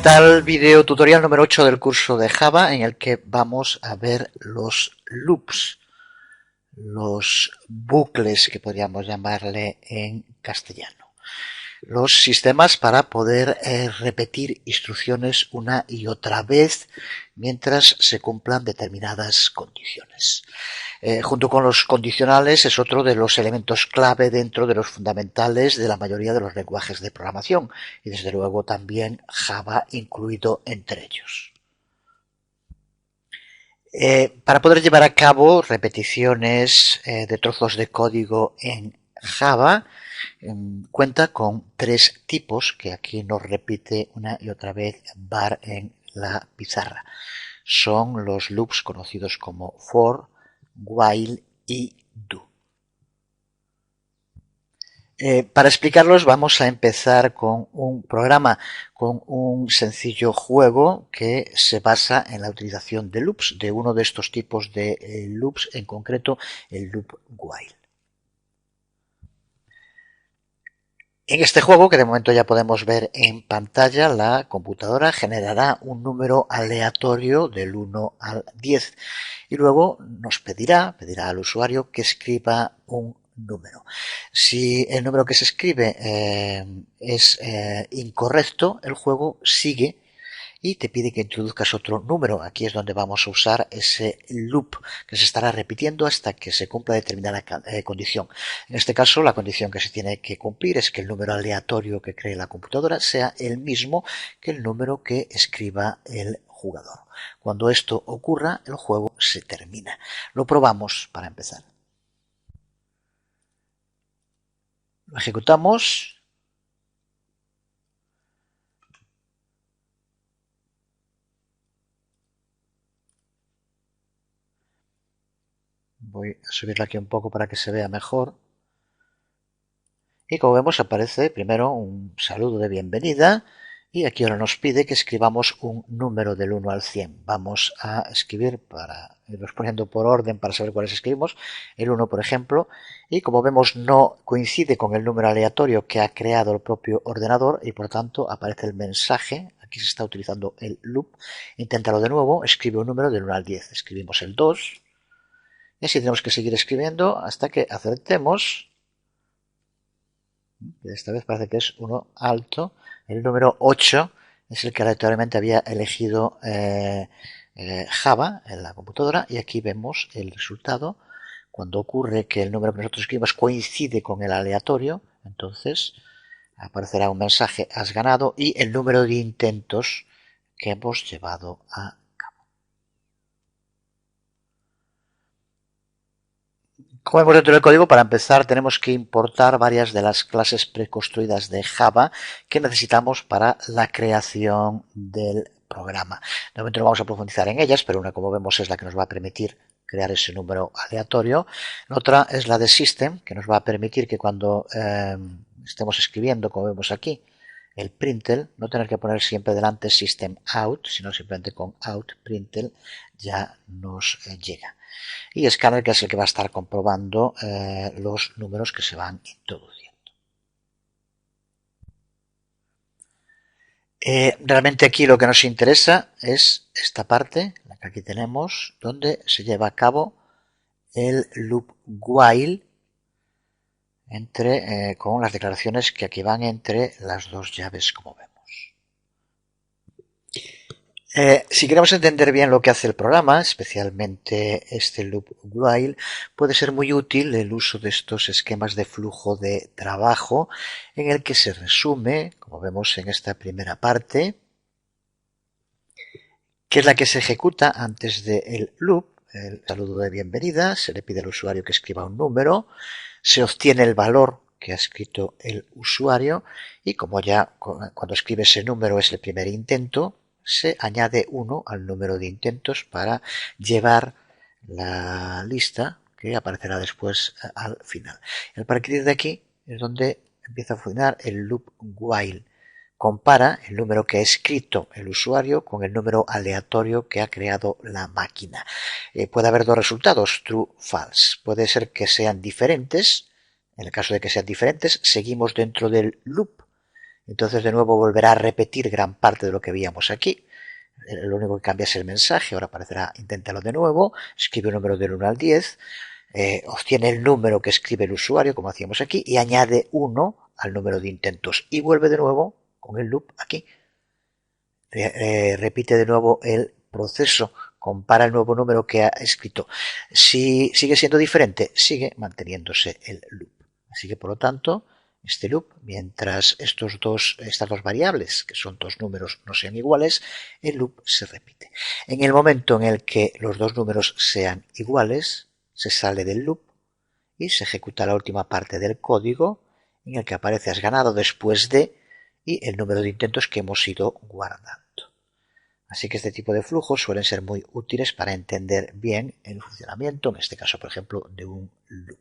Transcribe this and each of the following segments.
tal? Video tutorial número 8 del curso de Java, en el que vamos a ver los loops, los bucles que podríamos llamarle en castellano. Los sistemas para poder repetir instrucciones una y otra vez mientras se cumplan determinadas condiciones. Junto con los condicionales es otro de los elementos clave dentro de los fundamentales de la mayoría de los lenguajes de programación y desde luego también Java incluido entre ellos. Para poder llevar a cabo repeticiones de trozos de código en Java, cuenta con tres tipos que aquí nos repite una y otra vez var en la pizarra. Son los loops conocidos como for, while y do. Para explicarlos vamos a empezar con un programa, con un sencillo juego que se basa en la utilización de loops, de uno de estos tipos de loops, en concreto el loop while. En este juego, que de momento ya podemos ver en pantalla, la computadora generará un número aleatorio del 1 al 10 y luego nos pedirá al usuario que escriba un número. Si el número que se escribe es incorrecto, el juego sigue y te pide que introduzcas otro número. Aquí es donde vamos a usar ese loop que se estará repitiendo hasta que se cumpla determinada condición. En este caso, la condición que se tiene que cumplir es que el número aleatorio que cree la computadora sea el mismo que el número que escriba el jugador. Cuando esto ocurra, el juego se termina. Lo probamos para empezar. Lo ejecutamos. Voy a subirla aquí un poco para que se vea mejor. Y como vemos aparece primero un saludo de bienvenida y aquí ahora nos pide que escribamos un número del 1 al 100. Vamos a escribir, para irnos poniendo por orden para saber cuáles escribimos, el 1 por ejemplo, y como vemos no coincide con el número aleatorio que ha creado el propio ordenador y por tanto aparece el mensaje. Aquí se está utilizando el loop. Inténtalo de nuevo, escribe un número del 1 al 10. Escribimos el 2 y así tenemos que seguir escribiendo hasta que acertemos. Esta vez parece que es uno alto. El número 8 es el que aleatoriamente había elegido Java en la computadora y aquí vemos el resultado. Cuando ocurre que el número que nosotros escribimos coincide con el aleatorio, entonces aparecerá un mensaje has ganado y el número de intentos que hemos llevado a Como vemos dentro del código, para empezar tenemos que importar varias de las clases preconstruidas de Java que necesitamos para la creación del programa. De momento no vamos a profundizar en ellas, pero una, como vemos, es la que nos va a permitir crear ese número aleatorio. La otra es la de system, que nos va a permitir que cuando estemos escribiendo, como vemos aquí, el println, no tener que poner siempre delante system out, sino simplemente con out println ya nos llega. Y scanner, que es el que va a estar comprobando los números que se van introduciendo. Realmente aquí lo que nos interesa es esta parte, la que aquí tenemos, donde se lleva a cabo el loop while con las declaraciones que aquí van entre las dos llaves, como vemos. Si queremos entender bien lo que hace el programa, especialmente este loop while, puede ser muy útil el uso de estos esquemas de flujo de trabajo en el que se resume, como vemos en esta primera parte, que es la que se ejecuta antes del loop, el saludo de bienvenida, se le pide al usuario que escriba un número, se obtiene el valor que ha escrito el usuario y como ya cuando escribe ese número es el primer intento, se añade 1 al número de intentos para llevar la lista que aparecerá después al final. A partir de aquí es donde empieza a funcionar el loop while. Compara el número que ha escrito el usuario con el número aleatorio que ha creado la máquina. Puede haber dos resultados, true, false. Puede ser que sean diferentes. En el caso de que sean diferentes, seguimos dentro del loop Entonces de nuevo volverá a repetir gran parte de lo que veíamos aquí. Lo único que cambia es el mensaje. Ahora aparecerá, inténtalo de nuevo, escribe un número del 1 al 10, obtiene el número que escribe el usuario, como hacíamos aquí, y añade 1 al número de intentos. Y vuelve de nuevo con el loop aquí. Repite de nuevo el proceso, compara el nuevo número que ha escrito. Si sigue siendo diferente, sigue manteniéndose el loop. Así que por lo tanto, este loop, mientras estas dos variables, que son dos números, no sean iguales, el loop se repite. En el momento en el que los dos números sean iguales, se sale del loop y se ejecuta la última parte del código en el que aparece has ganado después de y el número de intentos que hemos ido guardando. Así que este tipo de flujos suelen ser muy útiles para entender bien el funcionamiento, en este caso por ejemplo, de un loop.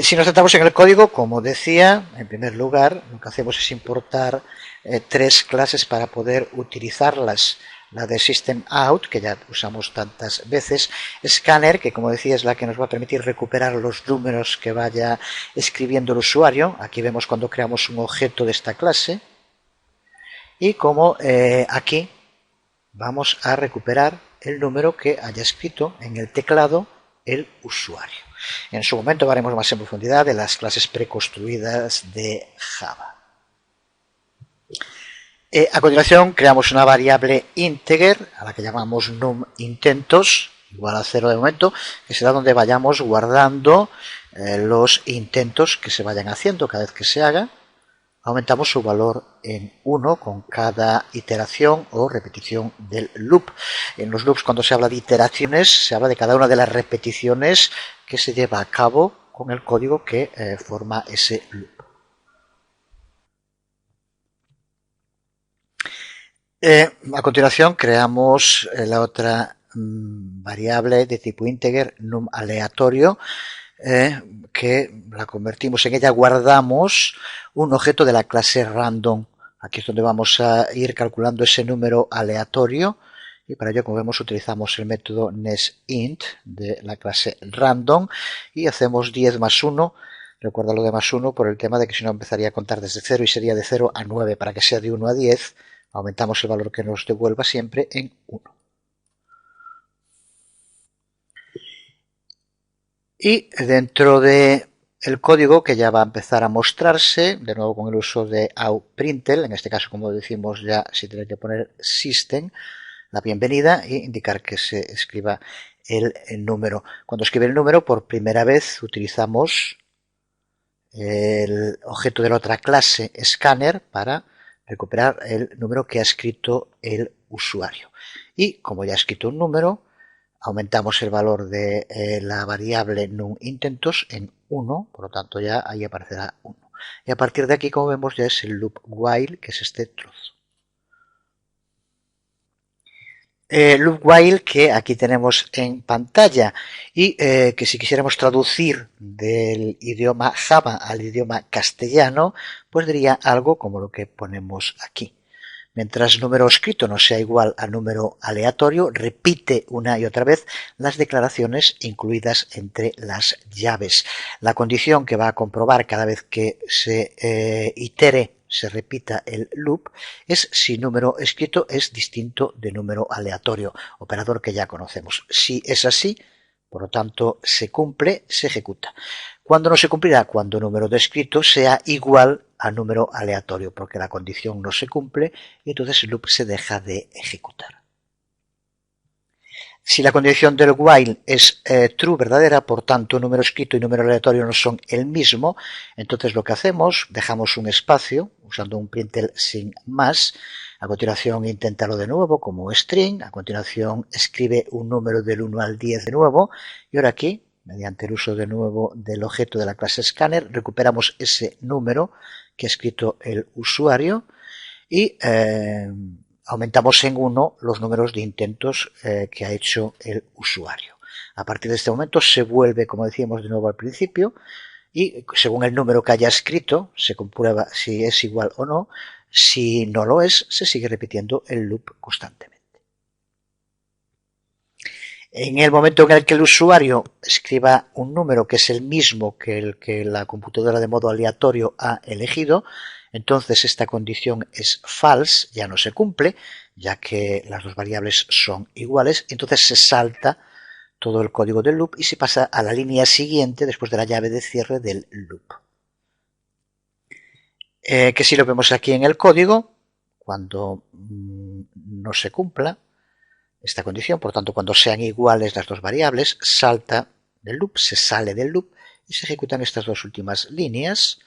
Si nos centramos en el código, como decía, en primer lugar, lo que hacemos es importar tres clases para poder utilizarlas. La de System Out, que ya usamos tantas veces, Scanner, que como decía es la que nos va a permitir recuperar los números que vaya escribiendo el usuario. Aquí vemos cuando creamos un objeto de esta clase. Y como aquí vamos a recuperar el número que haya escrito en el teclado el usuario. En su momento veremos más en profundidad de las clases preconstruidas de Java. A continuación creamos una variable integer a la que llamamos num intentos, igual a 0 de momento, que será donde vayamos guardando los intentos que se vayan haciendo cada vez que se haga. Aumentamos su valor en 1 con cada iteración o repetición del loop. En los loops, cuando se habla de iteraciones, se habla de cada una de las repeticiones que se lleva a cabo con el código que forma ese loop. A continuación creamos la otra variable de tipo integer, num aleatorio, que la convertimos en ella, guardamos un objeto de la clase random. Aquí es donde vamos a ir calculando ese número aleatorio y para ello, como vemos, utilizamos el método nestInt de la clase random y hacemos 10 más 1. Recuerda lo de más 1 por el tema de que si no empezaría a contar desde 0 y sería de 0 a 9. Para que sea de 1 a 10, aumentamos el valor que nos devuelva siempre en 1. Y dentro de el código que ya va a empezar a mostrarse, de nuevo con el uso de outPrintln, en este caso como decimos ya si tenéis que poner system, la bienvenida e indicar que se escriba el número. Cuando escribe el número por primera vez utilizamos el objeto de la otra clase scanner para recuperar el número que ha escrito el usuario. Y como ya ha escrito un número, aumentamos el valor de la variable num intentos en 1, por lo tanto ya ahí aparecerá 1. Y a partir de aquí, como vemos, ya es el loop while, que es este trozo. Loop while que aquí tenemos en pantalla y que si quisiéramos traducir del idioma Java al idioma castellano, pues diría algo como lo que ponemos aquí. Mientras número escrito no sea igual a número aleatorio, repite una y otra vez las declaraciones incluidas entre las llaves. La condición que va a comprobar cada vez que se itere, se repita el loop, es si número escrito es distinto de número aleatorio, operador que ya conocemos. Si es así, por lo tanto, se cumple, se ejecuta. ¿Cuándo no se cumplirá? Cuando número descrito sea igual a número aleatorio, porque la condición no se cumple y entonces el loop se deja de ejecutar. Si la condición del while es true, verdadera, por tanto número escrito y número aleatorio no son el mismo, entonces lo que hacemos, dejamos un espacio usando un println sin más, a continuación inténtalo de nuevo como string, a continuación escribe un número del 1 al 10 de nuevo y ahora aquí, mediante el uso de nuevo del objeto de la clase scanner, recuperamos ese número que ha escrito el usuario y aumentamos en 1 los números de intentos que ha hecho el usuario. A partir de este momento se vuelve, como decíamos de nuevo al principio, y según el número que haya escrito se comprueba si es igual o no. Si no lo es, se sigue repitiendo el loop constantemente. En el momento en el que el usuario escriba un número que es el mismo que el que la computadora de modo aleatorio ha elegido, entonces esta condición es false, ya no se cumple, ya que las dos variables son iguales, entonces se salta todo el código del loop y se pasa a la línea siguiente después de la llave de cierre del loop. Que si lo vemos aquí en el código, cuando no se cumpla esta condición, por tanto cuando sean iguales las dos variables, salta del loop, se sale del loop y se ejecutan estas dos últimas líneas,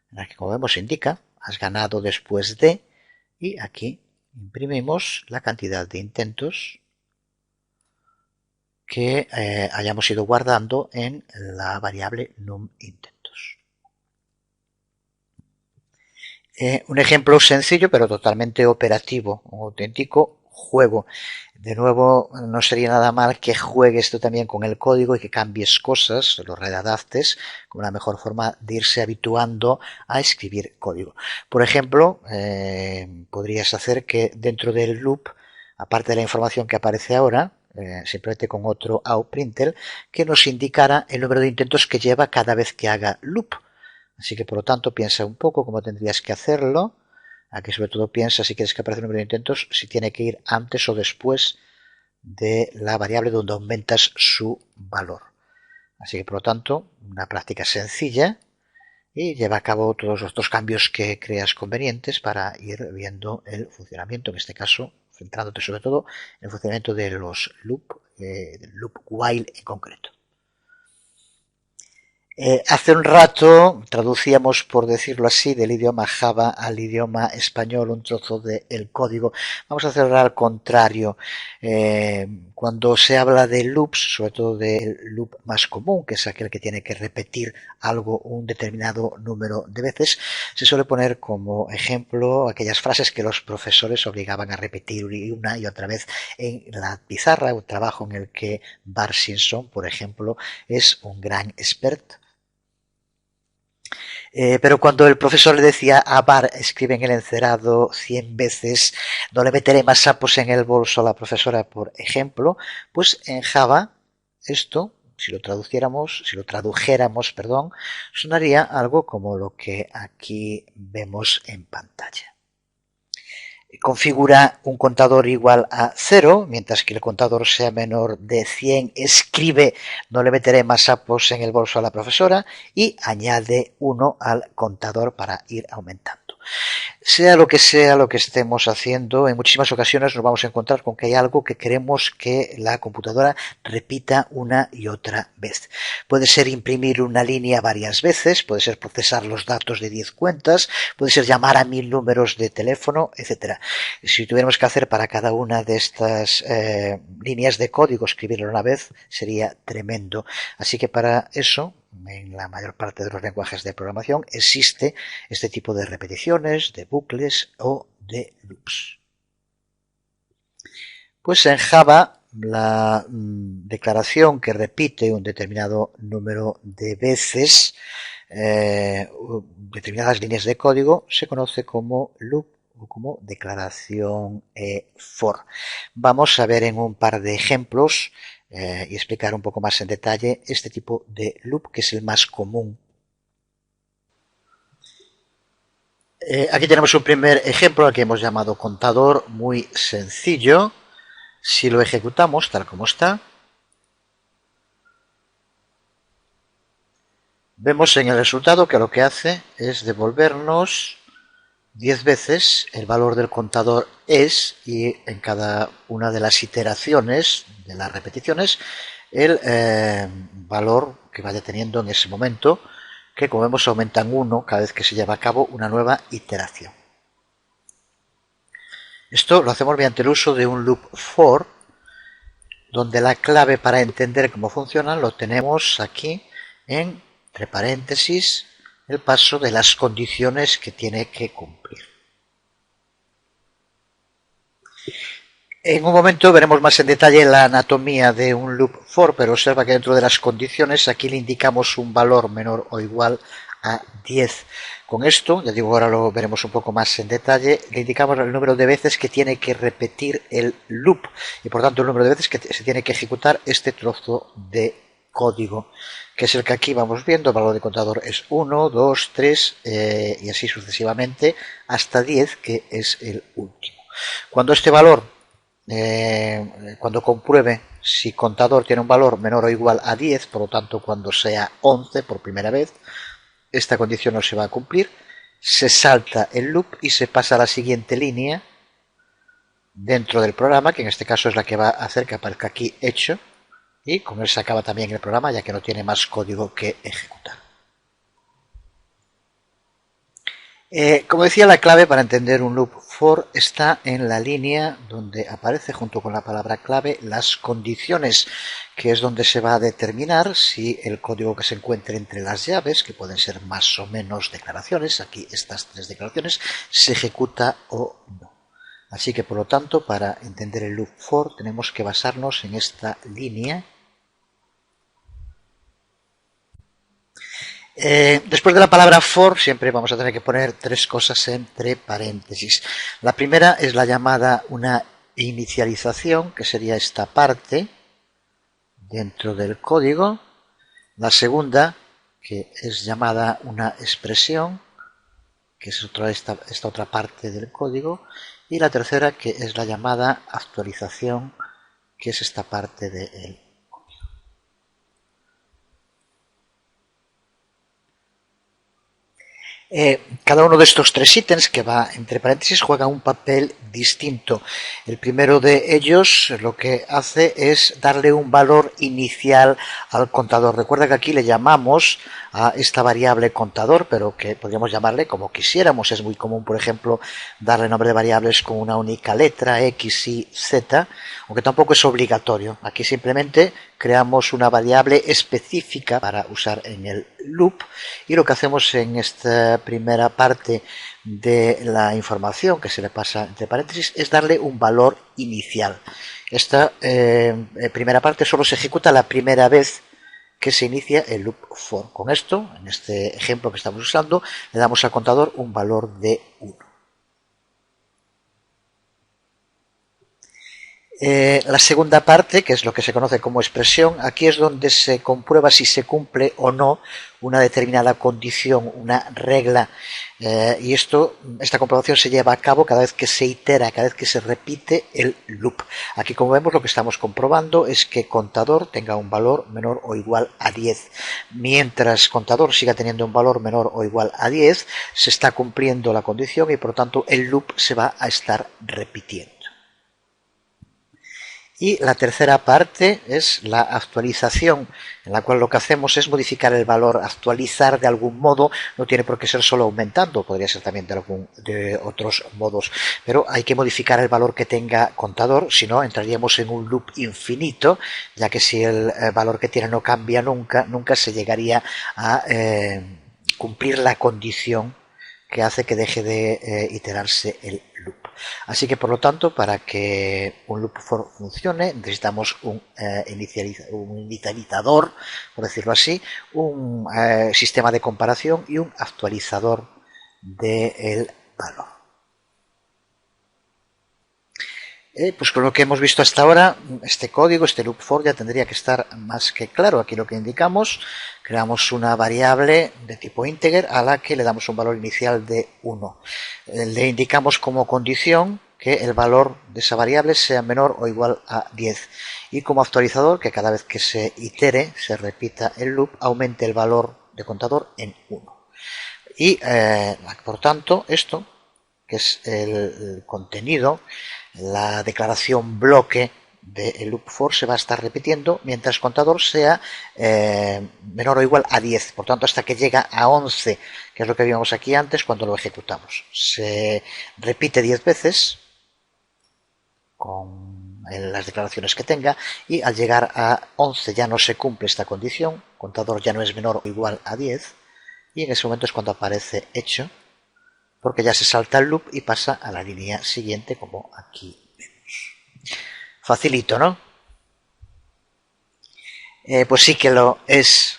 en las que como vemos indica, has ganado después de, y aquí imprimimos la cantidad de intentos que hayamos ido guardando en la variable numIntentos. Un ejemplo sencillo pero totalmente operativo, un auténtico juego. De nuevo, no sería nada mal que juegues tú también con el código y que cambies cosas, lo readaptes, como la mejor forma de irse habituando a escribir código. Por ejemplo, podrías hacer que dentro del loop, aparte de la información que aparece ahora, simplemente con otro outPrintln, que nos indicara el número de intentos que lleva cada vez que haga loop. Así que por lo tanto piensa un poco cómo tendrías que hacerlo. Aquí sobre todo piensa si quieres que aparezca el número de intentos, si tiene que ir antes o después de la variable donde aumentas su valor. Así que por lo tanto, una práctica sencilla y lleva a cabo todos los otros cambios que creas convenientes para ir viendo el funcionamiento, en este caso centrándote sobre todo en el funcionamiento de los loop, del loop while en concreto. Hace un rato traducíamos, por decirlo así, del idioma Java al idioma español un trozo del código. Vamos a hacerlo al contrario. Cuando se habla de loops, sobre todo del loop más común, que es aquel que tiene que repetir algo un determinado número de veces, se suele poner como ejemplo aquellas frases que los profesores obligaban a repetir una y otra vez en la pizarra, un trabajo en el que Bart Simpson, por ejemplo, es un gran experto. Pero cuando el profesor le decía a Bart, escribe en el encerado 100 veces, no le meteré más sapos en el bolso a la profesora, por ejemplo, pues en Java esto, si lo tradujéramos, sonaría algo como lo que aquí vemos en pantalla. Configura un contador igual a 0, mientras que el contador sea menor de 100, escribe no le meteré más sapos en el bolso a la profesora y añade 1 al contador para ir aumentando. Sea lo que estemos haciendo, en muchísimas ocasiones nos vamos a encontrar con que hay algo que queremos que la computadora repita una y otra vez. Puede ser imprimir una línea varias veces, puede ser procesar los datos de 10 cuentas, puede ser llamar a 1000 números de teléfono, etc. Si tuviéramos que hacer para cada una de estas líneas de código escribirlo una vez, sería tremendo. Así que para eso, en la mayor parte de los lenguajes de programación existe este tipo de repeticiones, de bucles o de loops. Pues en Java la declaración que repite un determinado número de veces determinadas líneas de código se conoce como loop o como declaración for. Vamos a ver en un par de ejemplos y explicar un poco más en detalle este tipo de loop, que es el más común. Aquí tenemos un primer ejemplo al que hemos llamado contador, muy sencillo. Si lo ejecutamos tal como está, vemos en el resultado que lo que hace es devolvernos 10 veces el valor del contador es, y en cada una de las iteraciones, de las repeticiones, el valor que vaya teniendo en ese momento, que como vemos aumenta en 1 cada vez que se lleva a cabo una nueva iteración. Esto lo hacemos mediante el uso de un loop for, donde la clave para entender cómo funciona lo tenemos aquí entre paréntesis, el paso de las condiciones que tiene que cumplir. En un momento veremos más en detalle la anatomía de un loop for, pero observa que dentro de las condiciones aquí le indicamos un valor menor o igual a 10. Con esto, ya digo, ahora lo veremos un poco más en detalle, le indicamos el número de veces que tiene que repetir el loop y por tanto el número de veces que se tiene que ejecutar este trozo de código, que es el que aquí vamos viendo. El valor de contador es 1, 2, 3 y así sucesivamente hasta 10, que es el último. Cuando este valor, cuando compruebe si contador tiene un valor menor o igual a 10, por lo tanto cuando sea 11 por primera vez, esta condición no se va a cumplir, se salta el loop y se pasa a la siguiente línea dentro del programa, que en este caso es la que va a hacer que aparezca aquí hecho, y con él se acaba también el programa, ya que no tiene más código que ejecutar. Como decía, la clave para entender un loop for está en la línea donde aparece junto con la palabra clave las condiciones, que es donde se va a determinar si el código que se encuentre entre las llaves, que pueden ser más o menos declaraciones, aquí estas 3 declaraciones, se ejecuta o no. Así que por lo tanto, para entender el loop for tenemos que basarnos en esta línea. Después de la palabra for siempre vamos a tener que poner 3 cosas entre paréntesis. La primera es la llamada una inicialización, que sería esta parte dentro del código. La segunda, que es llamada una expresión, que es esta otra parte del código. Y la tercera, que es la llamada actualización, que es esta parte del cada uno de estos 3 ítems que va entre paréntesis juega un papel distinto. El primero de ellos lo que hace es darle un valor inicial al contador. Recuerda que aquí le llamamos a esta variable contador, pero que podríamos llamarle como quisiéramos. Es muy común, por ejemplo, darle nombre de variables con una única letra, X, Y, Z, aunque tampoco es obligatorio. Aquí simplemente creamos una variable específica para usar en el loop y lo que hacemos en esta primera parte de la información que se le pasa entre paréntesis es darle un valor inicial. Esta primera parte solo se ejecuta la primera vez que se inicia el loop for. Con esto, en este ejemplo que estamos usando, le damos al contador un valor de 1. La segunda parte, que es lo que se conoce como expresión, aquí es donde se comprueba si se cumple o no una determinada condición, una regla, y esta comprobación se lleva a cabo cada vez que se itera, cada vez que se repite el loop. Aquí, como vemos, lo que estamos comprobando es que contador tenga un valor menor o igual a 10. Mientras contador siga teniendo un valor menor o igual a 10, se está cumpliendo la condición y por lo tanto el loop se va a estar repitiendo. Y la tercera parte es la actualización, en la cual lo que hacemos es modificar el valor, actualizar de algún modo. No tiene por qué ser solo aumentando, podría ser también de otros modos, pero hay que modificar el valor que tenga contador, si no entraríamos en un loop infinito, ya que si el valor que tiene no cambia nunca, nunca se llegaría a cumplir la condición que hace que deje de iterarse el loop. Así que por lo tanto, para que un loop for funcione, necesitamos un inicializador, por decirlo así, un sistema de comparación y un actualizador del valor. Pues con lo que hemos visto hasta ahora, este código, este loop for, ya tendría que estar más que claro. Aquí lo que indicamos, creamos una variable de tipo integer a la que le damos un valor inicial de 1. Le indicamos como condición que el valor de esa variable sea menor o igual a 10. Y como actualizador, que cada vez que se itere, se repita el loop, aumente el valor de contador en 1. Y por tanto, esto, que es el contenido, la declaración bloque del loop for, se va a estar repitiendo mientras el contador sea menor o igual a 10, por tanto hasta que llega a 11, que es lo que vimos aquí antes cuando lo ejecutamos. Se repite 10 veces con las declaraciones que tenga y al llegar a 11 ya no se cumple esta condición, el contador ya no es menor o igual a 10 y en ese momento es cuando aparece hecho, porque ya se salta el loop y pasa a la línea siguiente, como aquí vemos. Facilito, ¿no? Pues sí que lo es.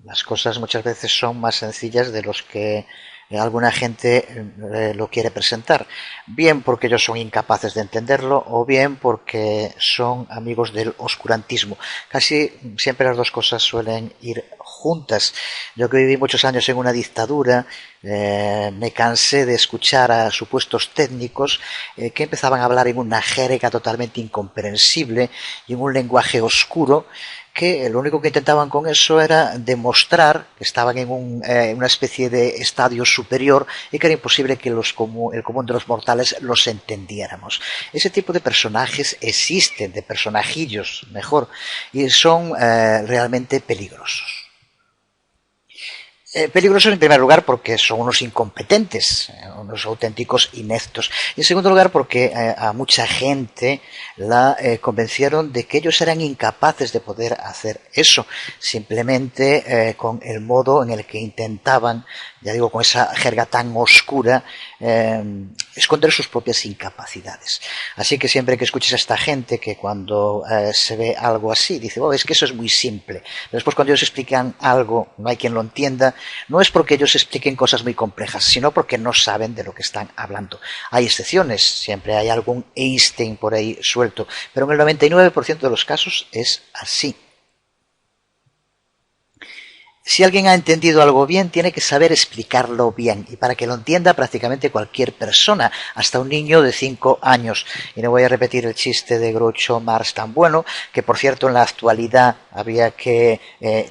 Las cosas muchas veces son más sencillas de los que alguna gente lo quiere presentar, bien porque ellos son incapaces de entenderlo o bien porque son amigos del oscurantismo. Casi siempre las dos cosas suelen ir juntas. Yo que viví muchos años en una dictadura, me cansé de escuchar a supuestos técnicos que empezaban a hablar en una jerga totalmente incomprensible y en un lenguaje oscuro, que lo único que intentaban con eso era demostrar que estaban en una especie de estadio superior y que era imposible que el común de los mortales los entendiéramos. Ese tipo de personajes existen, de personajillos, mejor, y son realmente peligrosos. Peligrosos en primer lugar porque son unos incompetentes, unos auténticos ineptos. Y en segundo lugar porque a mucha gente la convencieron de que ellos eran incapaces de poder hacer eso, simplemente con el modo en el que intentaban, ya digo, con esa jerga tan oscura, esconder sus propias incapacidades. Así que siempre que escuches a esta gente que cuando se ve algo así, dice, oh, es que eso es muy simple. Después cuando ellos explican algo, no hay quien lo entienda, no es porque ellos expliquen cosas muy complejas, sino porque no saben de lo que están hablando. Hay excepciones, siempre hay algún Einstein por ahí suelto, pero en el 99% de los casos es así. Si alguien ha entendido algo bien, tiene que saber explicarlo bien. Y para que lo entienda prácticamente cualquier persona, hasta un niño de 5 años. Y no voy a repetir el chiste de Groucho Marx tan bueno, que por cierto en la actualidad habría que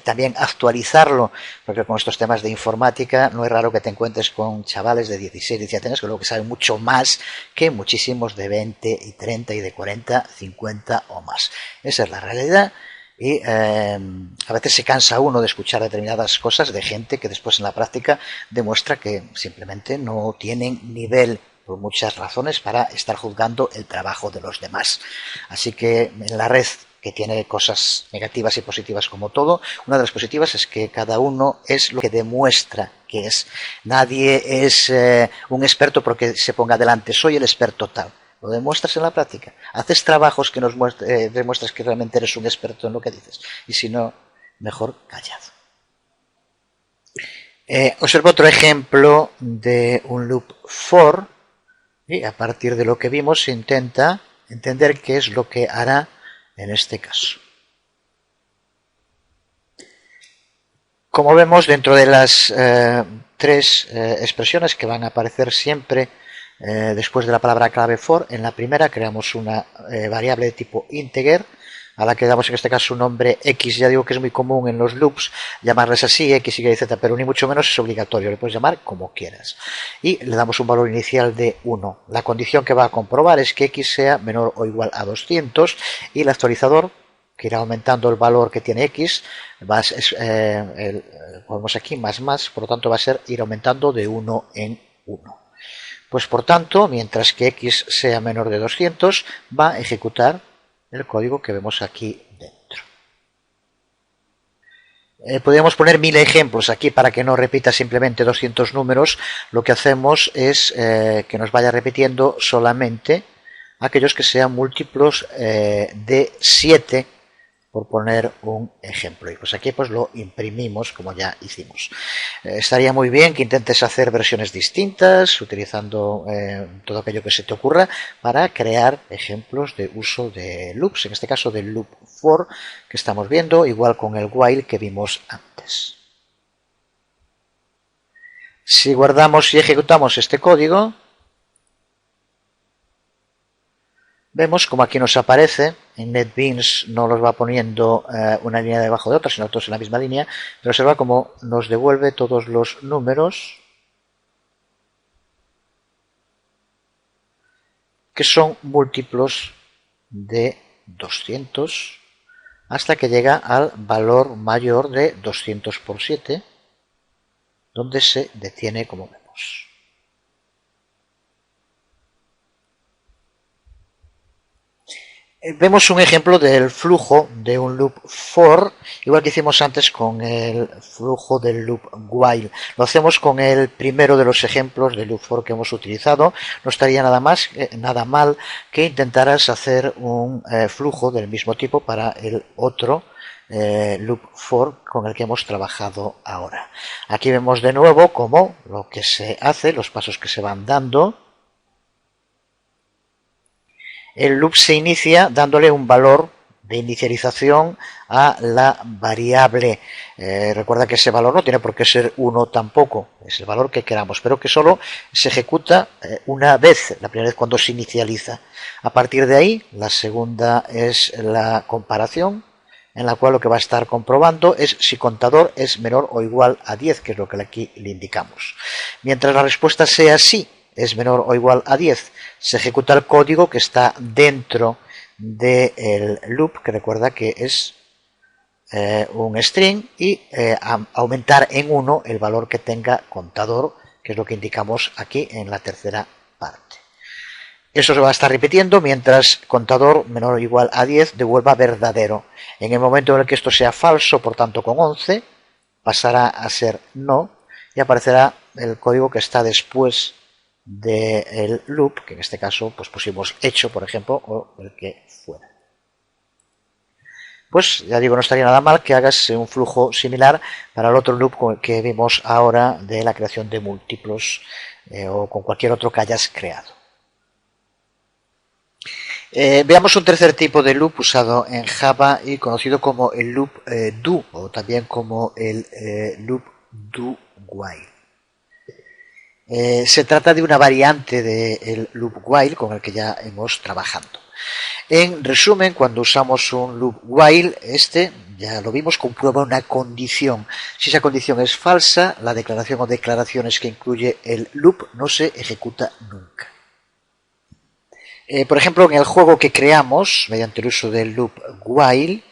también actualizarlo, porque con estos temas de informática no es raro que te encuentres con chavales de 16, 17 años, que luego que saben mucho más que muchísimos de 20 y 30 y de 40, 50 o más. Esa es la realidad. Y a veces se cansa uno de escuchar determinadas cosas de gente que después en la práctica demuestra que simplemente no tienen nivel por muchas razones para estar juzgando el trabajo de los demás. Así que en la red, que tiene cosas negativas y positivas como todo, una de las positivas es que cada uno es lo que demuestra que es. Nadie es un experto porque se ponga delante, soy el experto tal. Lo demuestras en la práctica. Haces trabajos que demuestras que realmente eres un experto en lo que dices. Y si no, mejor callado. Observo otro ejemplo de un loop for. Y a partir de lo que vimos se intenta entender qué es lo que hará en este caso. Como vemos, dentro de las tres expresiones que van a aparecer siempre después de la palabra clave for, en la primera creamos una variable de tipo integer, a la que damos en este caso un nombre x. Ya digo que es muy común en los loops llamarles así, x, y, z, pero ni mucho menos es obligatorio, le puedes llamar como quieras. Y le damos un valor inicial de 1. La condición que va a comprobar es que x sea menor o igual a 200 y el actualizador, que irá aumentando el valor que tiene x, ponemos aquí más, por lo tanto va a ser ir aumentando de 1 en 1. Pues por tanto, mientras que x sea menor de 200, va a ejecutar el código que vemos aquí dentro. Podríamos poner 1000 ejemplos aquí para que no repita simplemente 200 números. Lo que hacemos es que nos vaya repitiendo solamente aquellos que sean múltiplos de 7, por poner un ejemplo. Y pues aquí pues lo imprimimos como ya hicimos. Estaría muy bien que intentes hacer versiones distintas utilizando todo aquello que se te ocurra para crear ejemplos de uso de loops, en este caso del loop for que estamos viendo, igual con el while que vimos antes. Si guardamos y ejecutamos este código, vemos como aquí nos aparece, en NetBeans no los va poniendo una línea debajo de otra, sino todos en la misma línea, pero observa cómo nos devuelve todos los números que son múltiplos de 200 hasta que llega al valor mayor de 200 por 7, donde se detiene como vemos. Vemos un ejemplo del flujo de un loop for, igual que hicimos antes con el flujo del loop while. Lo hacemos con el primero de los ejemplos de loop for que hemos utilizado. No estaría nada mal que intentaras hacer un flujo del mismo tipo para el otro loop for con el que hemos trabajado ahora. Aquí vemos de nuevo cómo lo que se hace, los pasos que se van dando. El loop se inicia dándole un valor de inicialización a la variable. Recuerda que ese valor no tiene por qué ser 1 tampoco, es el valor que queramos, pero que solo se ejecuta una vez, la primera vez cuando se inicializa. A partir de ahí, la segunda es la comparación, en la cual lo que va a estar comprobando es si contador es menor o igual a 10, que es lo que aquí le indicamos. Mientras la respuesta sea sí, es menor o igual a 10, se ejecuta el código que está dentro del loop, que recuerda que es un string, y aumentar en 1 el valor que tenga contador, que es lo que indicamos aquí en la tercera parte. Eso se va a estar repitiendo mientras contador menor o igual a 10 devuelva verdadero. En el momento en el que esto sea falso, por tanto con 11, pasará a ser no y aparecerá el código que está después del loop, que en este caso pues pusimos hecho, por ejemplo, o el que fuera. Pues ya digo, no estaría nada mal que hagas un flujo similar para el otro loop que vimos ahora de la creación de múltiplos o con cualquier otro que hayas creado. Veamos un tercer tipo de loop usado en Java y conocido como el loop do, o también como el loop do while. Se trata de una variante del loop while con el que ya hemos trabajado. En resumen, cuando usamos un loop while, ya lo vimos, comprueba una condición. Si esa condición es falsa, la declaración o declaraciones que incluye el loop no se ejecuta nunca. Por ejemplo, en el juego que creamos, mediante el uso del loop while,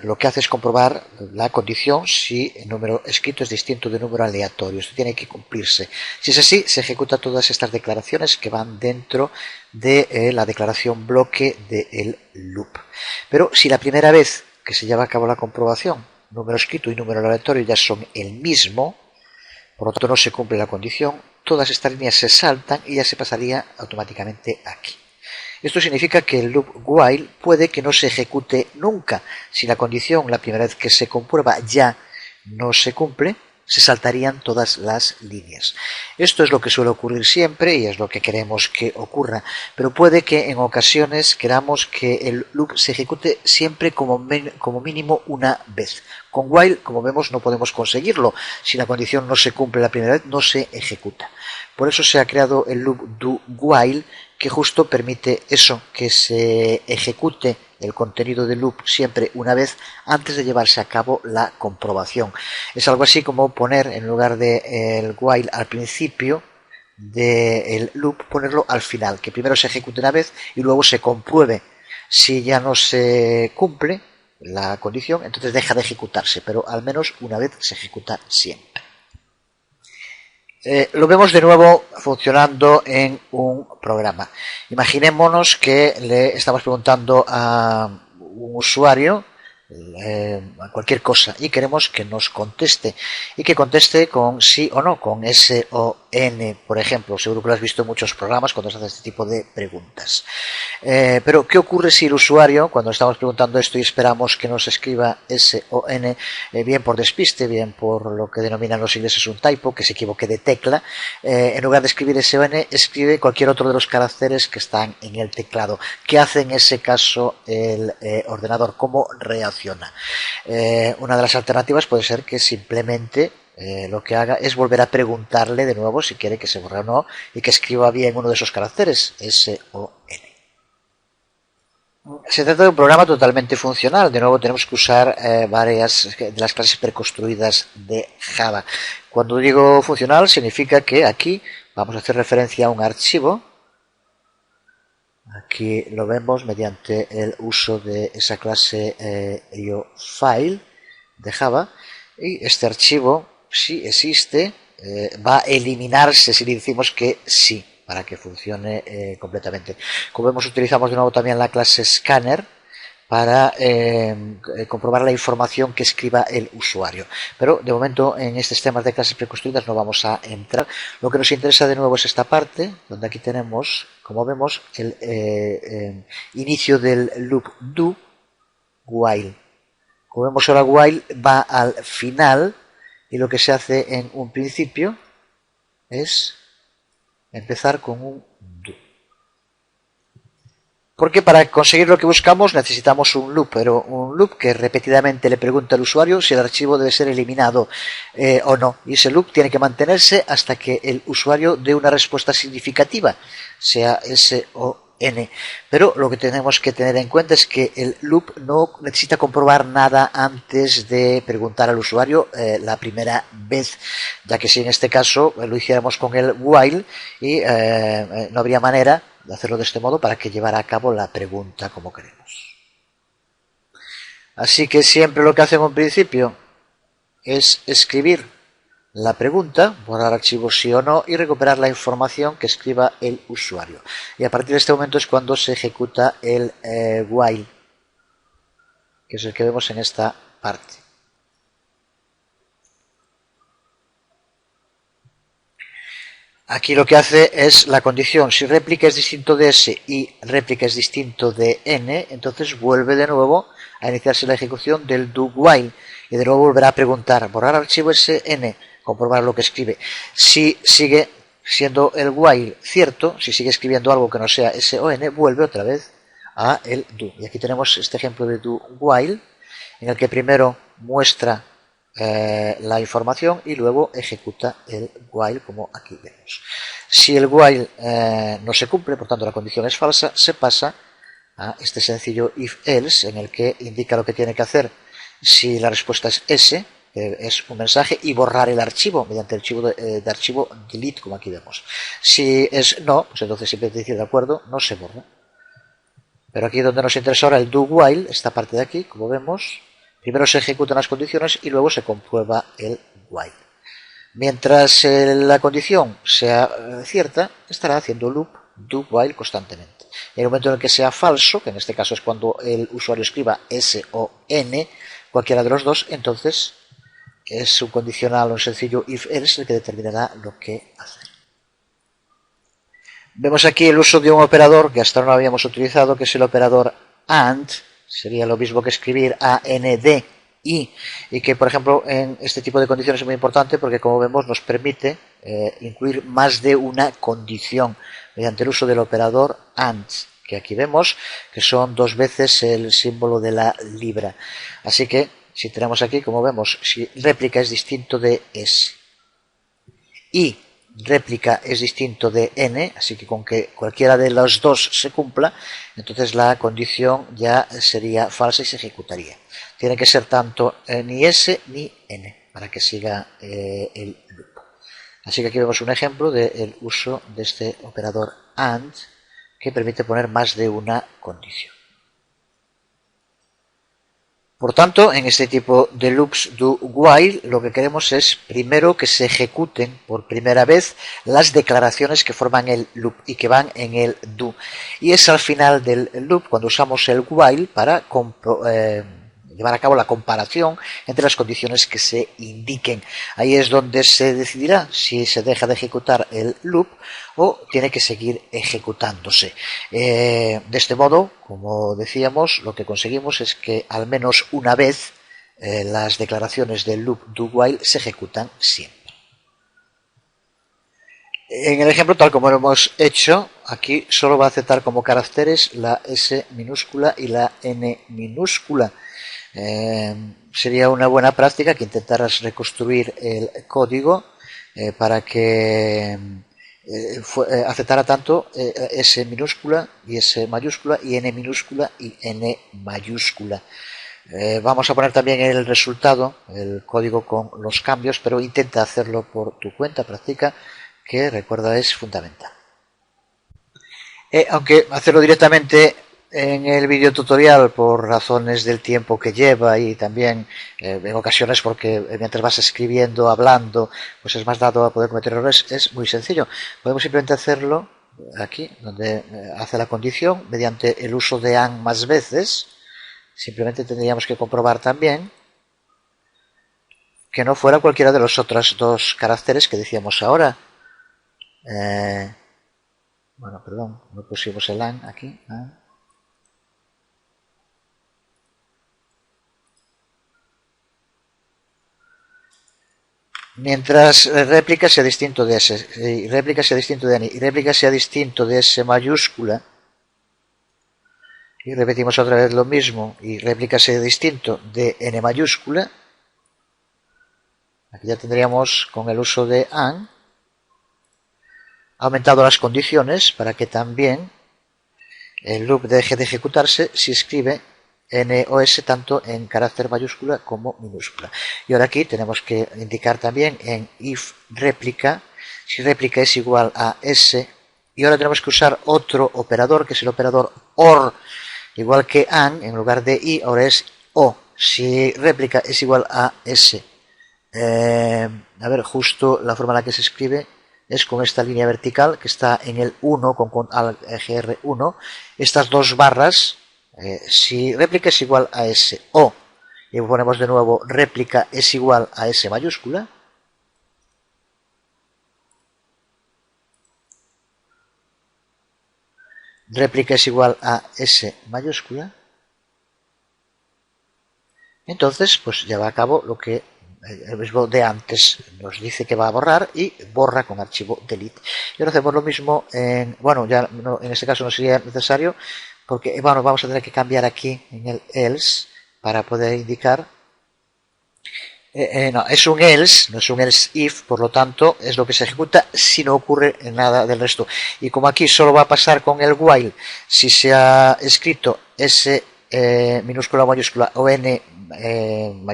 lo que hace es comprobar la condición si el número escrito es distinto del número aleatorio. Esto tiene que cumplirse. Si es así, se ejecutan todas estas declaraciones que van dentro de la declaración bloque del loop. Pero si la primera vez que se lleva a cabo la comprobación, número escrito y número aleatorio ya son el mismo, por lo tanto no se cumple la condición, todas estas líneas se saltan y ya se pasaría automáticamente aquí. Esto significa que el loop while puede que no se ejecute nunca. Si la condición, la primera vez que se comprueba, ya no se cumple, se saltarían todas las líneas. Esto es lo que suele ocurrir siempre y es lo que queremos que ocurra, pero puede que en ocasiones queramos que el loop se ejecute siempre como mínimo una vez. Con while, como vemos, no podemos conseguirlo. Si la condición no se cumple la primera vez, no se ejecuta. Por eso se ha creado el loop do while, que justo permite eso, que se ejecute el contenido del loop siempre una vez antes de llevarse a cabo la comprobación. Es algo así como poner, en lugar del while al principio del loop, ponerlo al final, que primero se ejecute una vez y luego se compruebe. Si ya no se cumple la condición, entonces deja de ejecutarse, pero al menos una vez se ejecuta siempre. Lo vemos de nuevo funcionando en un programa. Imaginémonos que le estamos preguntando a un usuario cualquier cosa y queremos que nos conteste y que conteste con sí o no, con S o N, por ejemplo. Seguro que lo has visto en muchos programas cuando se hace este tipo de preguntas. Pero ¿qué ocurre si el usuario, cuando estamos preguntando esto y esperamos que nos escriba S o N, bien por despiste, bien por lo que denominan los ingleses un typo, que se equivoque de tecla, en lugar de escribir S o N, escribe cualquier otro de los caracteres que están en el teclado? ¿Qué hace en ese caso el ordenador? ¿Cómo reacciona? Una de las alternativas puede ser que simplemente lo que haga es volver a preguntarle de nuevo si quiere que se borre o no y que escriba bien uno de esos caracteres, S o N. Se trata de un programa totalmente funcional. De nuevo tenemos que usar varias de las clases preconstruidas de Java. Cuando digo funcional significa que aquí vamos a hacer referencia a un archivo. Aquí lo vemos mediante el uso de esa clase IOFile de Java, y este archivo, si existe, va a eliminarse si le decimos que sí. para que funcione completamente. Como vemos, utilizamos de nuevo también la clase scanner para comprobar la información que escriba el usuario. Pero de momento en estos temas de clases preconstruidas no vamos a entrar. Lo que nos interesa de nuevo es esta parte, donde aquí tenemos, como vemos, el inicio del loop do while. Como vemos ahora, while va al final y lo que se hace en un principio es empezar con un do. Porque para conseguir lo que buscamos necesitamos un loop, pero un loop que repetidamente le pregunta al usuario si el archivo debe ser eliminado o no. Y ese loop tiene que mantenerse hasta que el usuario dé una respuesta significativa, sea S o N. Pero lo que tenemos que tener en cuenta es que el loop no necesita comprobar nada antes de preguntar al usuario la primera vez, ya que si en este caso lo hiciéramos con el while y no habría manera de hacerlo de este modo para que llevara a cabo la pregunta como queremos. Así que siempre lo que hacemos en principio es escribir la pregunta, borrar archivos sí o no y recuperar la información que escriba el usuario. Y a partir de este momento es cuando se ejecuta el while, que es el que vemos en esta parte. Aquí lo que hace es la condición. Si réplica es distinto de S y réplica es distinto de N, entonces vuelve de nuevo a iniciarse la ejecución del do while y de nuevo volverá a preguntar, borrar archivo SN, comprobar lo que escribe. Si sigue siendo el while cierto, si sigue escribiendo algo que no sea S o N, vuelve otra vez a el do. Y aquí tenemos este ejemplo de do while, en el que primero muestra la información y luego ejecuta el while, como aquí vemos. Si el while no se cumple, por tanto la condición es falsa, se pasa a este sencillo if-else, en el que indica lo que tiene que hacer si la respuesta es S, es un mensaje, y borrar el archivo mediante el archivo de archivo delete, como aquí vemos. Si es no, pues entonces simplemente dice de acuerdo, no se borra. Pero aquí donde nos interesa ahora el do while, esta parte de aquí, como vemos, primero se ejecutan las condiciones y luego se comprueba el while. Mientras la condición sea cierta, estará haciendo loop do while constantemente. En el momento en el que sea falso, que en este caso es cuando el usuario escriba S o N, cualquiera de los dos, entonces es un condicional o un sencillo if-else el que determinará lo que hacer. Vemos aquí el uso de un operador que hasta ahora no habíamos utilizado, que es el operador AND. Sería lo mismo que escribir AND y que, por ejemplo, en este tipo de condiciones es muy importante porque, como vemos, nos permite incluir más de una condición mediante el uso del operador AND, que aquí vemos que son dos veces el símbolo de la libra. Así que, si tenemos aquí, como vemos, si réplica es distinto de S y réplica es distinto de N, así que con que cualquiera de los dos se cumpla, entonces la condición ya sería falsa y se ejecutaría. Tiene que ser tanto ni S ni N para que siga el loop. Así que aquí vemos un ejemplo del uso de este operador AND que permite poner más de una condición. Por tanto, en este tipo de loops do while, lo que queremos es primero que se ejecuten por primera vez las declaraciones que forman el loop y que van en el do. Y es al final del loop cuando usamos el while para llevar a cabo la comparación entre las condiciones que se indiquen. Ahí es donde se decidirá si se deja de ejecutar el loop o tiene que seguir ejecutándose. De este modo, como decíamos, lo que conseguimos es que al menos una vez las declaraciones del loop do while se ejecutan siempre. En el ejemplo, tal como lo hemos hecho, aquí solo va a aceptar como caracteres la S minúscula y la N minúscula. Sería una buena práctica que intentaras reconstruir el código para que aceptara tanto S minúscula y S mayúscula y N minúscula y N mayúscula. Vamos a poner también el resultado, el código con los cambios, pero intenta hacerlo por tu cuenta, practica, que recuerda es fundamental. Aunque hacerlo directamente En el video tutorial, por razones del tiempo que lleva y también en ocasiones porque mientras vas escribiendo, hablando, pues es más dado a poder cometer errores, es muy sencillo. Podemos simplemente hacerlo aquí, donde hace la condición, mediante el uso de AND más veces. Simplemente tendríamos que comprobar también que no fuera cualquiera de los otros dos caracteres que decíamos ahora. Bueno, perdón, no pusimos el AND aquí. Mientras réplica sea distinto de S, y réplica sea distinto de N, y réplica sea distinto de S mayúscula, y repetimos otra vez lo mismo, y réplica sea distinto de N mayúscula, aquí ya tendríamos con el uso de AND aumentado las condiciones para que también el loop deje de ejecutarse si escribe N o S tanto en carácter mayúscula como minúscula. Y ahora aquí tenemos que indicar también en if réplica, si réplica es igual a S, y ahora tenemos que usar otro operador que es el operador OR, igual que AND, en lugar de I ahora es O, si réplica es igual a S. A ver, justo la forma en la que se escribe es con esta línea vertical que está en el 1 con al GR1, estas dos barras, si réplica es igual a S o, y ponemos de nuevo réplica es igual a S mayúscula, réplica es igual a S mayúscula, entonces pues lleva a cabo lo que el mismo de antes nos dice que va a borrar y borra con archivo delete. Y ahora hacemos lo mismo en, bueno, ya no, en este caso no sería necesario porque, bueno, vamos a tener que cambiar aquí en el else para poder indicar no, es un else, no es un else if, por lo tanto es lo que se ejecuta si no ocurre nada del resto. Y como aquí solo va a pasar con el while si se ha escrito S minúscula o mayúscula o N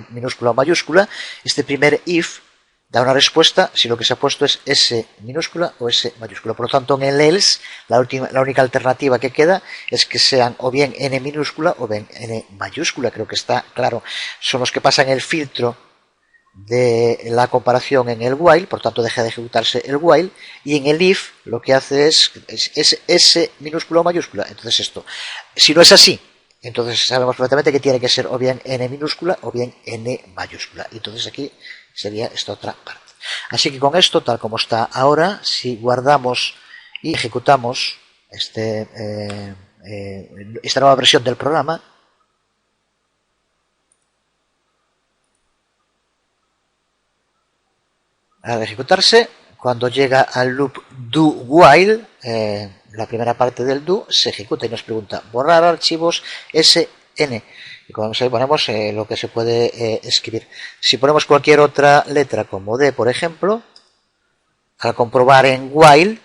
minúscula o mayúscula, este primer if da una respuesta si lo que se ha puesto es S minúscula o S mayúscula. Por lo tanto, en el else, la única alternativa que queda es que sean o bien N minúscula o bien N mayúscula. Creo que está claro. Son los que pasan el filtro de la comparación en el while, por tanto deja de ejecutarse el while, y en el if lo que hace es S minúscula o mayúscula. Entonces esto, si no es así, entonces sabemos perfectamente que tiene que ser o bien N minúscula o bien N mayúscula. Entonces aquí sería esta otra parte. Así que con esto, tal como está ahora, si guardamos y ejecutamos esta nueva versión del programa, al ejecutarse, cuando llega al loop do while, la primera parte del do se ejecuta y nos pregunta borrar archivos SN. Y como ahí ponemos lo que se puede escribir. Si ponemos cualquier otra letra como D, por ejemplo, al comprobar en while,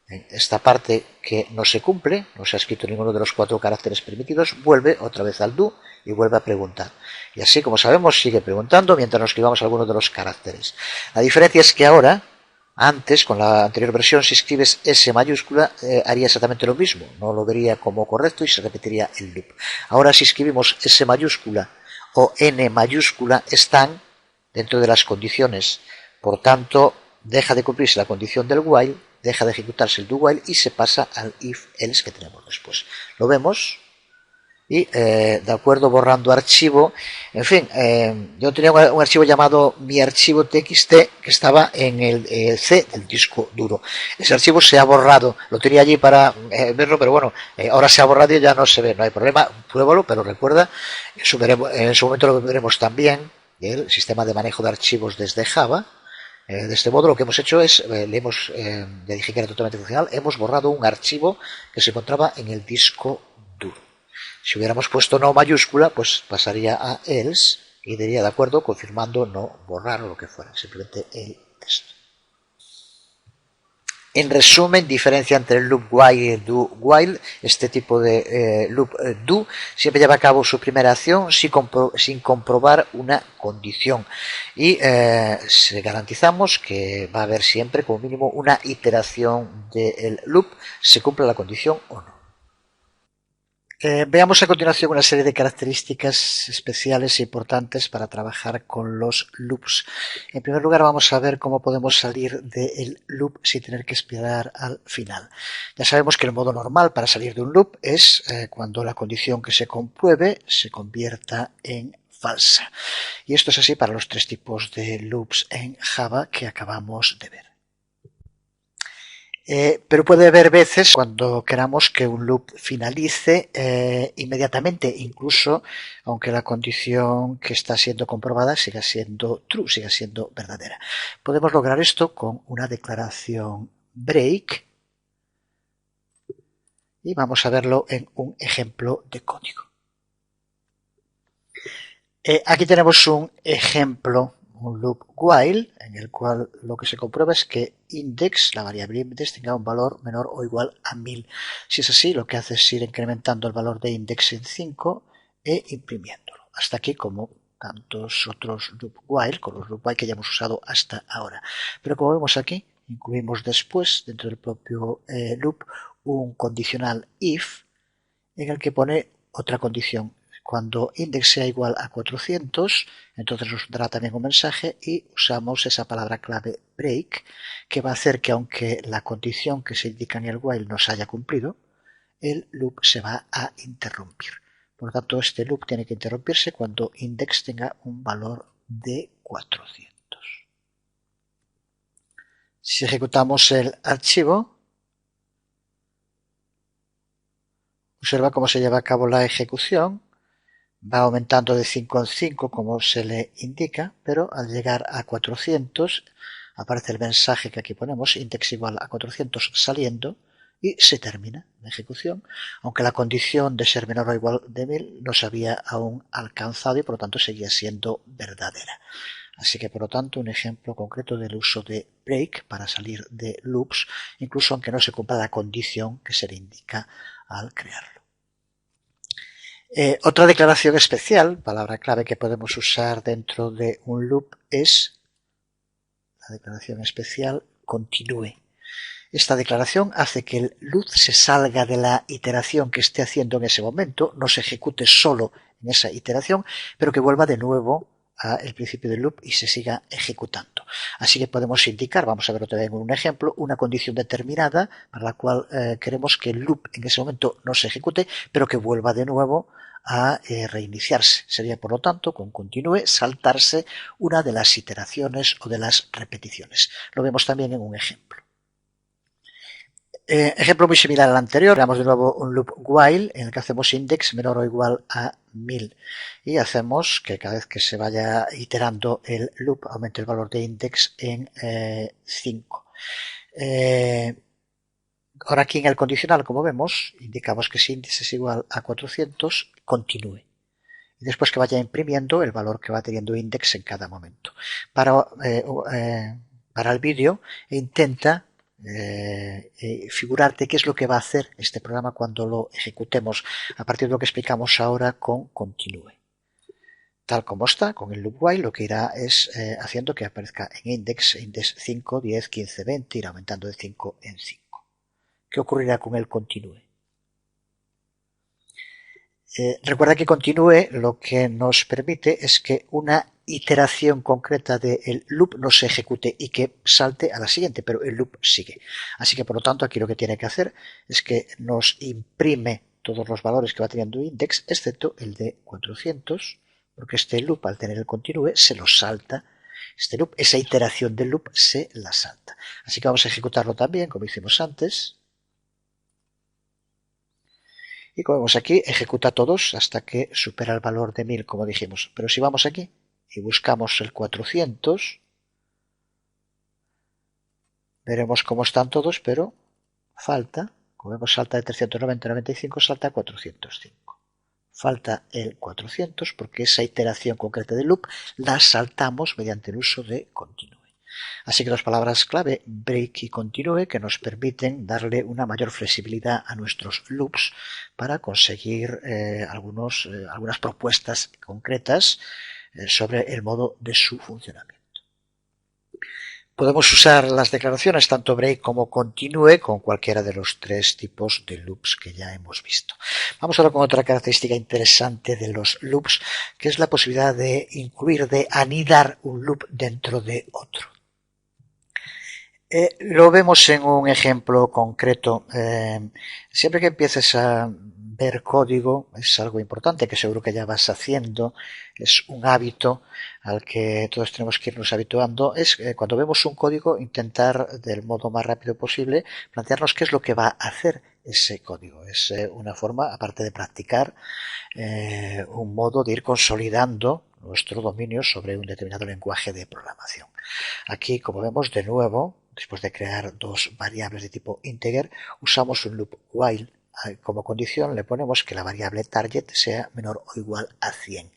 en esta parte que no se cumple, no se ha escrito ninguno de los 4 caracteres permitidos, vuelve otra vez al do y vuelve a preguntar. Y así, como sabemos, sigue preguntando mientras nos escribamos algunos de los caracteres. La diferencia es que ahora, antes, con la anterior versión, si escribes S mayúscula, haría exactamente lo mismo. No lo vería como correcto y se repetiría el loop. Ahora, si escribimos S mayúscula o N mayúscula, están dentro de las condiciones. Por tanto, deja de cumplirse la condición del while, deja de ejecutarse el do while y se pasa al if else que tenemos después. Lo vemos y de acuerdo, borrando archivo. En fin, yo tenía un archivo llamado mi archivo txt que estaba en el C del disco duro. Ese archivo se ha borrado, lo tenía allí para verlo, pero bueno, ahora se ha borrado y ya no se ve, no hay problema, pruébalo, pero recuerda, en su momento lo veremos también, el sistema de manejo de archivos desde Java. De este modo lo que hemos hecho es, le dije que era totalmente funcional, hemos borrado un archivo que se encontraba en el disco duro. Si hubiéramos puesto no mayúscula, pues pasaría a else y diría de acuerdo, confirmando no borrar o lo que fuera, simplemente el texto. En resumen, diferencia entre el loop while y el do while. Este tipo de loop do siempre lleva a cabo su primera acción sin comprobar una condición y garantizamos que va a haber siempre como mínimo una iteración del loop, se cumpla la condición o no. Veamos a continuación una serie de características especiales e importantes para trabajar con los loops. En primer lugar, vamos a ver cómo podemos salir del loop sin tener que esperar al final. Ya sabemos que el modo normal para salir de un loop es cuando la condición que se compruebe se convierta en falsa. Y esto es así para los tres tipos de loops en Java que acabamos de ver. Pero puede haber veces cuando queramos que un loop finalice inmediatamente, incluso aunque la condición que está siendo comprobada siga siendo true, siga siendo verdadera. Podemos lograr esto con una declaración break y vamos a verlo en un ejemplo de código. Aquí tenemos un ejemplo, un loop while, en el cual lo que se comprueba es que index, la variable index, tenga un valor menor o igual a 1000. Si es así, lo que hace es ir incrementando el valor de index en 5 e imprimiéndolo. Hasta aquí como tantos otros loop while, con los loop while que ya hemos usado hasta ahora. Pero como vemos aquí, incluimos después, dentro del propio loop, un condicional if, en el que pone otra condición. Cuando index sea igual a 400, entonces nos dará también un mensaje y usamos esa palabra clave break, que va a hacer que aunque la condición que se indica en el while no se haya cumplido, el loop se va a interrumpir. Por lo tanto, este loop tiene que interrumpirse cuando index tenga un valor de 400. Si ejecutamos el archivo, observa cómo se lleva a cabo la ejecución. Va aumentando de 5 en 5 como se le indica, pero al llegar a 400 aparece el mensaje que aquí ponemos, index igual a 400 saliendo, y se termina la ejecución, aunque la condición de ser menor o igual de 1000 no se había aún alcanzado y por lo tanto seguía siendo verdadera. Así que por lo tanto un ejemplo concreto del uso de break para salir de loops, incluso aunque no se cumpla la condición que se le indica al crearlo. Otra declaración especial, palabra clave que podemos usar dentro de un loop, es la declaración especial continúe. Esta declaración hace que el loop se salga de la iteración que esté haciendo en ese momento, no se ejecute solo en esa iteración, pero que vuelva de nuevo al principio del loop y se siga ejecutando. Así que podemos indicar, vamos a ver otra vez en un ejemplo, una condición determinada para la cual queremos que el loop en ese momento no se ejecute, pero que vuelva de nuevo a reiniciarse. Sería, por lo tanto, con continúe, saltarse una de las iteraciones o de las repeticiones. Lo vemos también en un ejemplo. Ejemplo muy similar al anterior, veamos de nuevo un loop while en el que hacemos index menor o igual a 1000 y hacemos que cada vez que se vaya iterando el loop aumente el valor de index en 5. Ahora aquí en el condicional, como vemos, indicamos que si index es igual a 400, continúe. Y después que vaya imprimiendo el valor que va teniendo index en cada momento. Para el vídeo intenta figurarte qué es lo que va a hacer este programa cuando lo ejecutemos a partir de lo que explicamos ahora con continúe. Tal como está, con el loop while lo que irá es haciendo que aparezca en index 5, 10, 15, 20, irá aumentando de 5 en 5. ¿Qué ocurrirá con el continúe? Recuerda que continúe lo que nos permite es que una iteración concreta del loop no se ejecute y que salte a la siguiente, pero el loop sigue. Así que por lo tanto aquí lo que tiene que hacer es que nos imprime todos los valores que va teniendo index, excepto el de 400, porque este loop al tener el continúe se lo salta. Este loop, esa iteración del loop se la salta. Así que vamos a ejecutarlo también como hicimos antes. Y como vemos aquí, ejecuta todos hasta que supera el valor de 1000, como dijimos. Pero si vamos aquí y buscamos el 400, veremos cómo están todos, pero falta, como vemos, salta de 390 a 95, salta a 405. Falta el 400 porque esa iteración concreta del loop la saltamos mediante el uso de continúe. Así que las palabras clave break y continue que nos permiten darle una mayor flexibilidad a nuestros loops para conseguir algunas propuestas concretas sobre el modo de su funcionamiento. Podemos usar las declaraciones tanto break como continue con cualquiera de los tres tipos de loops que ya hemos visto. Vamos ahora con otra característica interesante de los loops, que es la posibilidad de incluir, de anidar un loop dentro de otro. Lo vemos en un ejemplo concreto. Siempre que empieces a ver código, es algo importante que seguro que ya vas haciendo, es un hábito al que todos tenemos que irnos habituando, es cuando vemos un código intentar del modo más rápido posible plantearnos qué es lo que va a hacer ese código. Es una forma, aparte de practicar, un modo de ir consolidando nuestro dominio sobre un determinado lenguaje de programación. Aquí, como vemos, de nuevo, después de crear dos variables de tipo integer, usamos un loop while. Como condición le ponemos que la variable target sea menor o igual a 100.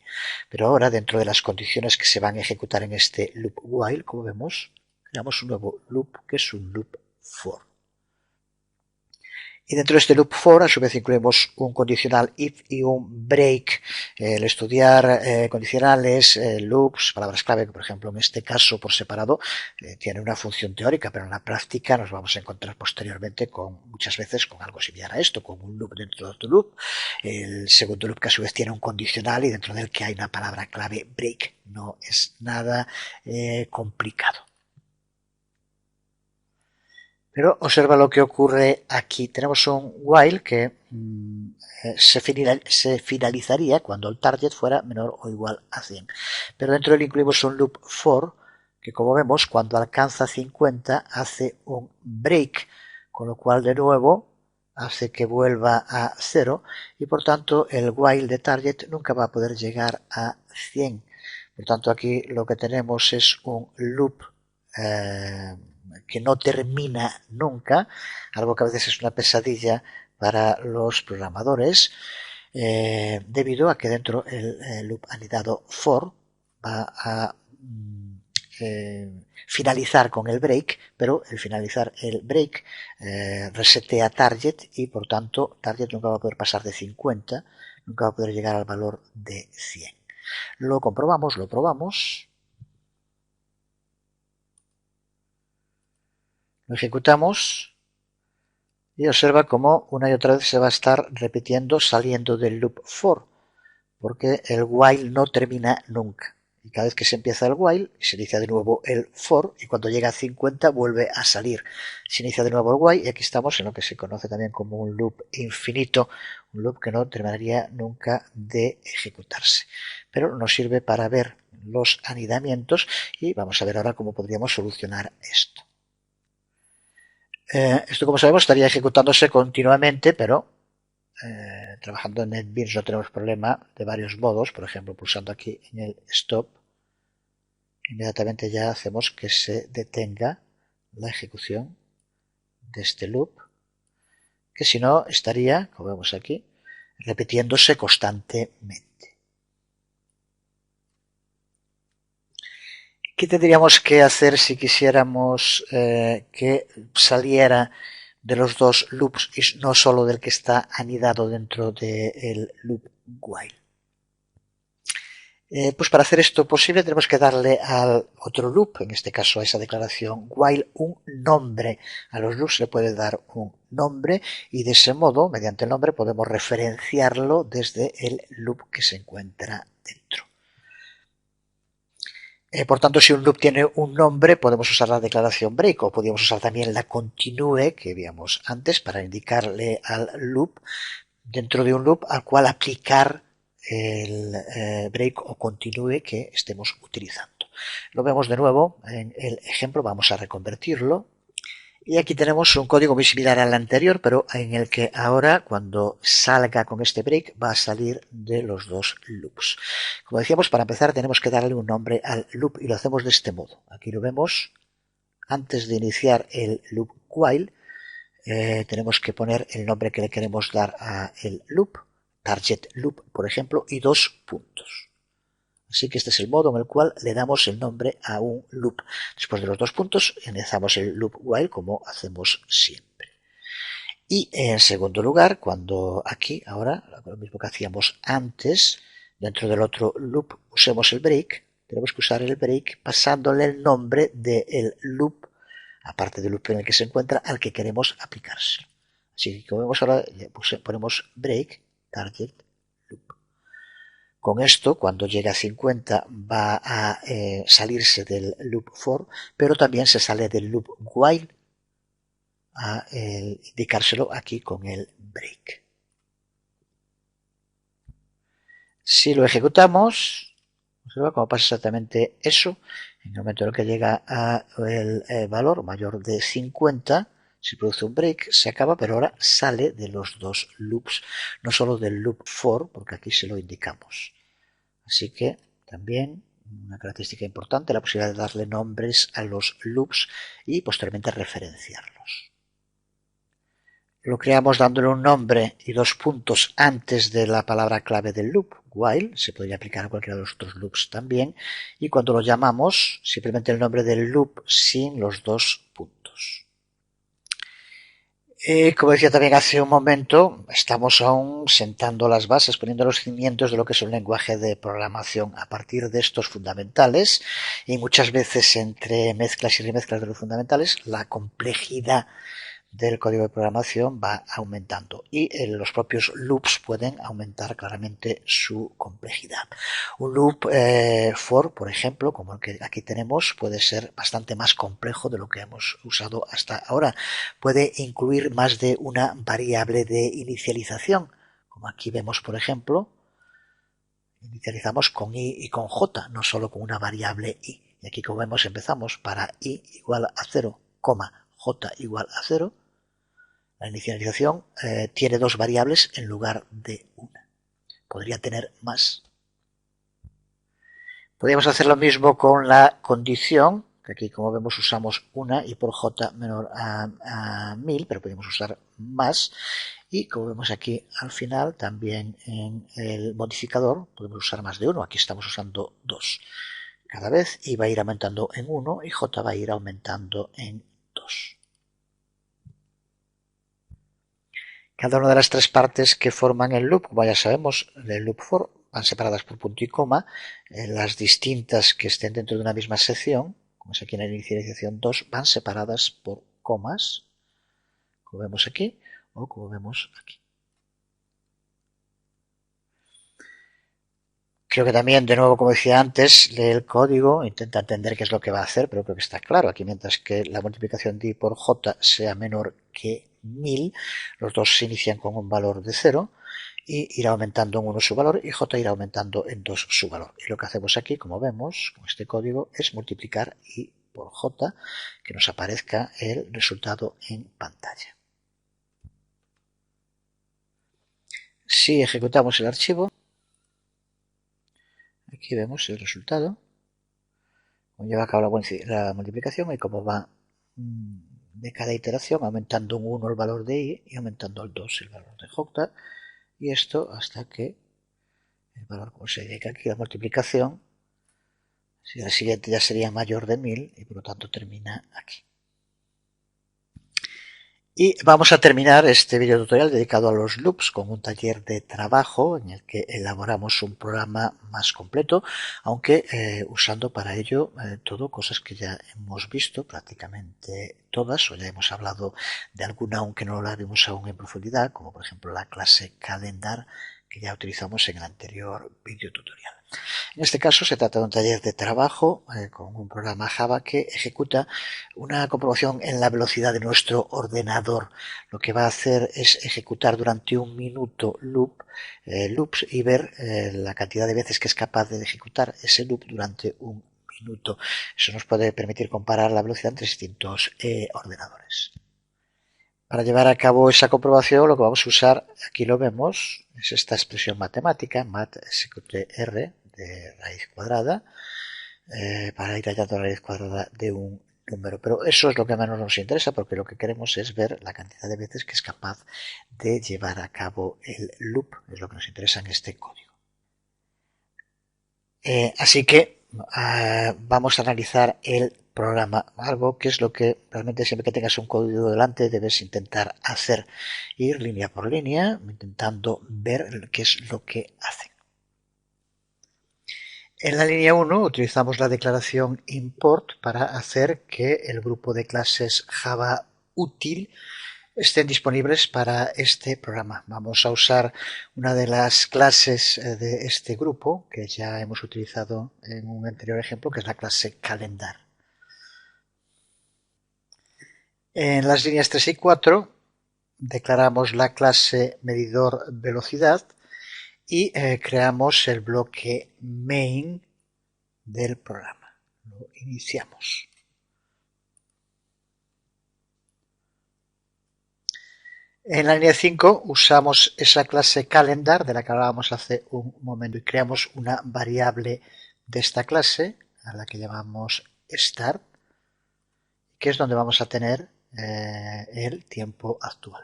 Pero ahora, dentro de las condiciones que se van a ejecutar en este loop while, como vemos, creamos un nuevo loop que es un loop for. Y dentro de este loop for, a su vez, incluimos un condicional if y un break. El estudiar condicionales, loops, palabras clave, que por ejemplo en este caso por separado tiene una función teórica, pero en la práctica nos vamos a encontrar posteriormente con muchas veces con algo similar a esto, con un loop dentro de otro loop. El segundo loop que a su vez tiene un condicional y dentro del que hay una palabra clave break. No es nada complicado. Pero observa lo que ocurre aquí. Tenemos un while que se finalizaría cuando el target fuera menor o igual a 100. Pero dentro de él incluimos un loop for que, como vemos, cuando alcanza 50 hace un break, con lo cual de nuevo hace que vuelva a 0 y por tanto el while de target nunca va a poder llegar a 100. Por tanto aquí lo que tenemos es un loop que no termina nunca, algo que a veces es una pesadilla para los programadores, debido a que dentro el loop anidado for va a finalizar con el break, pero el finalizar el break resetea target y por tanto target nunca va a poder pasar de 50, nunca va a poder llegar al valor de 100. Lo comprobamos, lo probamos. Lo ejecutamos y observa cómo una y otra vez se va a estar repitiendo saliendo del loop for, porque el while no termina nunca. Y cada vez que se empieza el while, se inicia de nuevo el for y cuando llega a 50 vuelve a salir. Se inicia de nuevo el while y aquí estamos en lo que se conoce también como un loop infinito, un loop que no terminaría nunca de ejecutarse. Pero nos sirve para ver los anidamientos y vamos a ver ahora cómo podríamos solucionar esto. Esto, como sabemos, estaría ejecutándose continuamente, pero trabajando en NetBeans no tenemos problema de varios modos. Por ejemplo, pulsando aquí en el stop, inmediatamente ya hacemos que se detenga la ejecución de este loop, que si no estaría, como vemos aquí, repitiéndose constantemente. ¿Qué tendríamos que hacer si quisiéramos que saliera de los dos loops y no solo del que está anidado dentro del loop while? Pues para hacer esto posible tenemos que darle al otro loop, en este caso a esa declaración while, un nombre. A los loops se le puede dar un nombre y de ese modo, mediante el nombre, podemos referenciarlo desde el loop que se encuentra dentro. Por tanto, si un loop tiene un nombre, podemos usar la declaración break o podríamos usar también la continue que vimos antes para indicarle al loop dentro de un loop al cual aplicar el break o continue que estemos utilizando. Lo vemos de nuevo en el ejemplo, vamos a reconvertirlo. Y aquí tenemos un código muy similar al anterior, pero en el que ahora cuando salga con este break va a salir de los dos loops. Como decíamos, para empezar tenemos que darle un nombre al loop y lo hacemos de este modo. Aquí lo vemos. Antes de iniciar el loop while, tenemos que poner el nombre que le queremos dar a el loop, target loop, por ejemplo, y 2 puntos. Así que este es el modo en el cual le damos el nombre a un loop. Después de los 2 puntos, iniciamos el loop while como hacemos siempre. Y en segundo lugar, cuando aquí, ahora, lo mismo que hacíamos antes, dentro del otro loop usemos el break, tenemos que usar el break pasándole el nombre del loop, aparte del loop en el que se encuentra, al que queremos aplicárselo. Así que como vemos ahora, ponemos break target loop. Con esto, cuando llegue a 50 va a salirse del loop for, pero también se sale del loop while a indicárselo aquí con el break. Si lo ejecutamos, observa cómo pasa exactamente eso. En el momento en el que llega a el valor mayor de 50, se produce un break, se acaba, pero ahora sale de los dos loops, no solo del loop for, porque aquí se lo indicamos. Así que también una característica importante, la posibilidad de darle nombres a los loops y posteriormente referenciarlos. Lo creamos dándole un nombre y 2 puntos antes de la palabra clave del loop, while, se podría aplicar a cualquiera de los otros loops también, y cuando lo llamamos, simplemente el nombre del loop sin los 2 puntos. Como decía también hace un momento, estamos aún sentando las bases, poniendo los cimientos de lo que es un lenguaje de programación a partir de estos fundamentales, y muchas veces entre mezclas y remezclas de los fundamentales, la complejidad del código de programación va aumentando y los propios loops pueden aumentar claramente su complejidad. Un loop for, por ejemplo, como el que aquí tenemos, puede ser bastante más complejo de lo que hemos usado hasta ahora. Puede incluir más de una variable de inicialización, como aquí vemos, por ejemplo, inicializamos con i y con j, no solo con una variable i. Y aquí, como vemos, empezamos para i igual a 0, j igual a 0. La inicialización tiene 2 variables en lugar de una. Podría tener más. Podríamos hacer lo mismo con la condición, que aquí como vemos usamos una y por j menor a 1000, pero podemos usar más. Y como vemos aquí al final, también en el modificador podemos usar más de uno. Aquí estamos usando 2 cada vez y va a ir aumentando en 1 y j va a ir aumentando en 2. Cada una de las 3 partes que forman el loop, como ya sabemos, el loop for, van separadas por punto y coma. Las distintas que estén dentro de una misma sección, como es aquí en la inicialización 2, van separadas por comas, como vemos aquí, o como vemos aquí. Creo que también, de nuevo, como decía antes, lee el código, intenta entender qué es lo que va a hacer, pero creo que está claro. Aquí, mientras que la multiplicación de i por j sea menor que 1000, los dos se inician con un valor de 0 y irá aumentando en 1 su valor y j irá aumentando en 2 su valor. Y lo que hacemos aquí, como vemos, con este código, es multiplicar i por j, que nos aparezca el resultado en pantalla. Si ejecutamos el archivo, aquí vemos el resultado, como lleva a cabo la multiplicación y cómo va de cada iteración, aumentando en 1 el valor de i y aumentando el 2 el valor de j, y esto hasta que el valor, como se indica aquí, la multiplicación, si la siguiente ya sería mayor de 1000 y por lo tanto termina aquí. Y vamos a terminar este video tutorial dedicado a los loops con un taller de trabajo en el que elaboramos un programa más completo, aunque usando para ello todo cosas que ya hemos visto prácticamente todas, o ya hemos hablado de alguna aunque no la vimos aún en profundidad, como por ejemplo la clase calendar que ya utilizamos en el anterior video tutorial. En este caso se trata de un taller de trabajo con un programa Java que ejecuta una comprobación en la velocidad de nuestro ordenador. Lo que va a hacer es ejecutar durante un minuto loops y ver la cantidad de veces que es capaz de ejecutar ese loop durante un minuto. Eso nos puede permitir comparar la velocidad entre distintos ordenadores. Para llevar a cabo esa comprobación, lo que vamos a usar, aquí lo vemos, es esta expresión matemática, mat_r de raíz cuadrada, para ir hallando la raíz cuadrada de un número. Pero eso es lo que menos nos interesa, porque lo que queremos es ver la cantidad de veces que es capaz de llevar a cabo el loop, es lo que nos interesa en este código. Así que vamos a analizar el programa, algo que es lo que realmente siempre que tengas un código delante debes intentar hacer, ir línea por línea intentando ver qué es lo que hacen. En la línea 1 utilizamos la declaración import para hacer que el grupo de clases Java útil estén disponibles para este programa. Vamos a usar una de las clases de este grupo que ya hemos utilizado en un anterior ejemplo, que es la clase calendar. En las líneas 3 y 4 declaramos la clase medidor velocidad y creamos el bloque main del programa. Lo iniciamos. En la línea 5 usamos esa clase calendar de la que hablábamos hace un momento y creamos una variable de esta clase a la que llamamos start, que es donde vamos a tener el tiempo actual.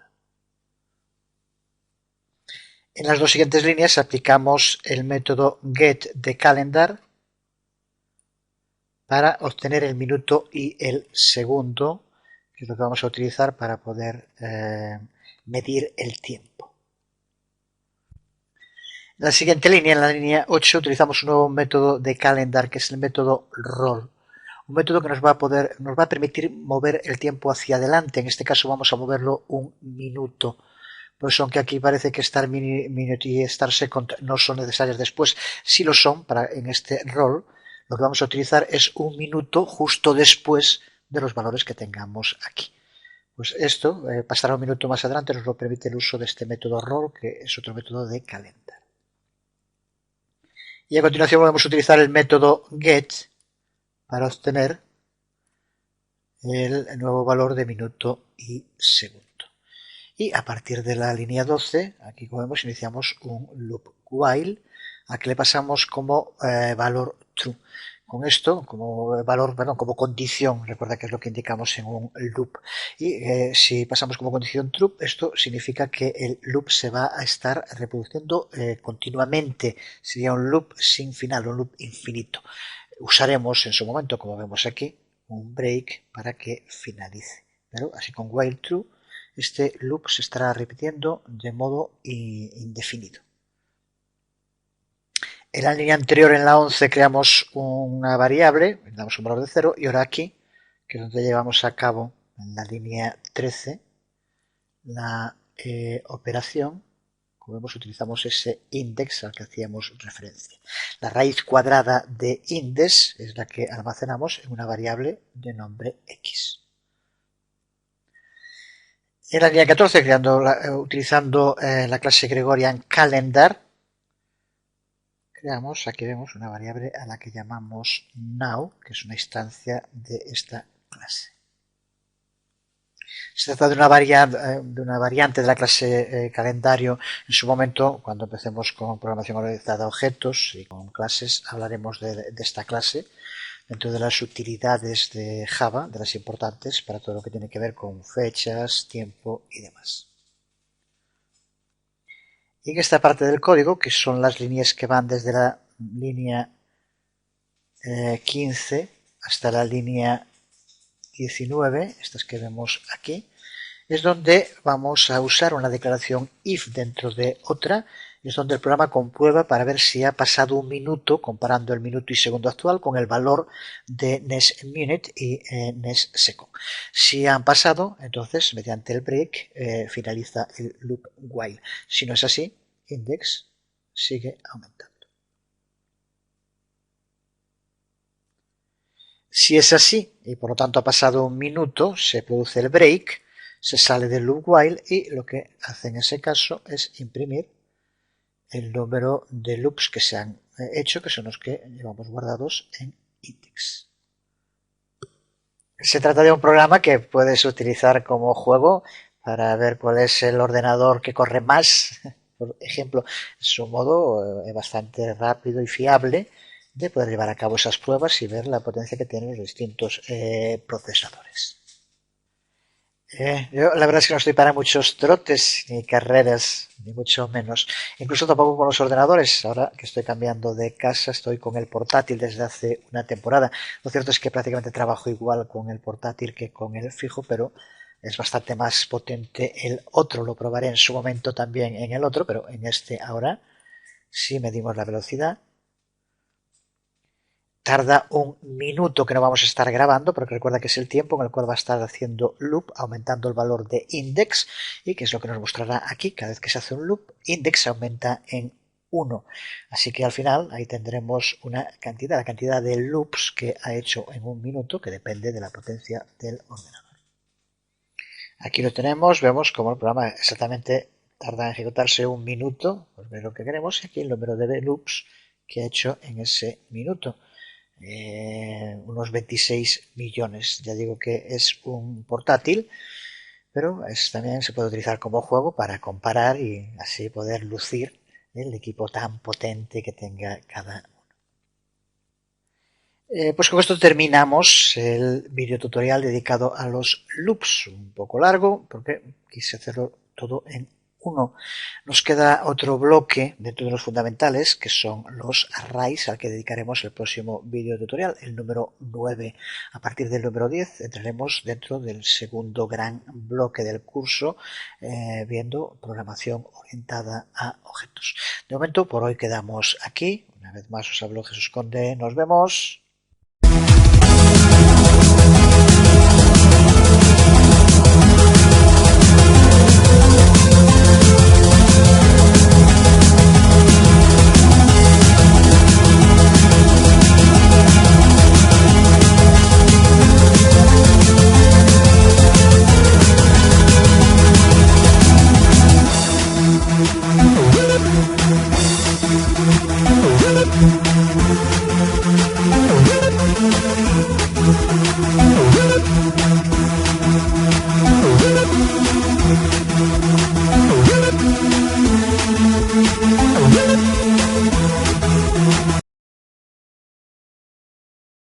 En las dos siguientes líneas aplicamos el método get de calendar para obtener el minuto y el segundo, que es lo que vamos a utilizar para poder medir el tiempo. En la siguiente línea, en la línea 8, utilizamos un nuevo método de calendar, que es el método roll. Un método que nos va a permitir mover el tiempo hacia adelante. En este caso vamos a moverlo un minuto. Pues aunque aquí parece que start minute y start second no son necesarias después, sí lo son en este roll. Lo que vamos a utilizar es un minuto justo después de los valores que tengamos aquí. Pues esto pasará un minuto más adelante, nos lo permite el uso de este método roll, que es otro método de calendar. Y a continuación podemos utilizar el método get para obtener el nuevo valor de minuto y segundo. Y a partir de la línea 12, aquí como vemos, iniciamos un loop while, a que le pasamos como valor true. Con esto, como valor, como condición, recuerda que es lo que indicamos en un loop. Y si pasamos como condición true, esto significa que el loop se va a estar reproduciendo continuamente. Sería un loop sin final, un loop infinito. Usaremos en su momento, como vemos aquí, un break para que finalice. Pero así con while true, este loop se estará repitiendo de modo indefinido. En la línea anterior, en la 11, creamos una variable, le damos un valor de 0, y ahora aquí, que es donde llevamos a cabo en la línea 13, la operación, como vemos, utilizamos ese index al que hacíamos referencia. La raíz cuadrada de index es la que almacenamos en una variable de nombre x. En la línea 14, utilizando la clase Gregorian calendar, aquí vemos una variable a la que llamamos now, que es una instancia de esta clase. Se trata de una variante de la clase calendario. En su momento, cuando empecemos con programación orientada a objetos y con clases, hablaremos de esta clase dentro de las utilidades de Java, de las importantes para todo lo que tiene que ver con fechas, tiempo y demás. Y en esta parte del código, que son las líneas que van desde la línea 15 hasta la línea 19, estas que vemos aquí, es donde vamos a usar una declaración if dentro de otra, es donde el programa comprueba para ver si ha pasado un minuto, comparando el minuto y segundo actual con el valor de next minute y next second. Si han pasado, entonces mediante el break finaliza el loop while. Si no es así, index sigue aumentando. Si es así y por lo tanto ha pasado un minuto, se produce el break, se sale del loop while y lo que hace en ese caso es imprimir el número de loops que se han hecho, que son los que llevamos guardados en index. Se trata de un programa que puedes utilizar como juego para ver cuál es el ordenador que corre más. Por ejemplo, su modo es bastante rápido y fiable de poder llevar a cabo esas pruebas y ver la potencia que tienen los distintos procesadores. Yo la verdad es que no estoy para muchos trotes ni carreras, ni mucho menos. Incluso tampoco con los ordenadores. Ahora que estoy cambiando de casa, estoy con el portátil desde hace una temporada. Lo cierto es que prácticamente trabajo igual con el portátil que con el fijo, pero es bastante más potente el otro. Lo probaré en su momento también en el otro, pero en este ahora sí medimos la velocidad. tarda un minuto que no vamos a estar grabando, porque recuerda que es el tiempo en el cual va a estar haciendo loop, aumentando el valor de index, y que es lo que nos mostrará aquí. Cada vez que se hace un loop, index aumenta en 1. Así que al final ahí tendremos una cantidad, la cantidad de loops que ha hecho en un minuto, que depende de la potencia del ordenador. Aquí lo tenemos, vemos como el programa exactamente tarda en ejecutarse un minuto, pues ver lo que queremos, y aquí el número de loops que ha hecho en ese minuto. Unos 26 millones. Ya digo que es un portátil, pero también se puede utilizar como juego para comparar y así poder lucir el equipo tan potente que tenga cada uno. Pues con esto terminamos el video tutorial dedicado a los loops, un poco largo porque quise hacerlo todo en uno. Nos queda otro bloque dentro de los fundamentales, que son los arrays, al que dedicaremos el próximo video tutorial, el número 9. A partir del número 10 entraremos dentro del segundo gran bloque del curso, viendo programación orientada a objetos. De momento, por hoy quedamos aquí. Una vez más os habló Jesús Conde. Nos vemos.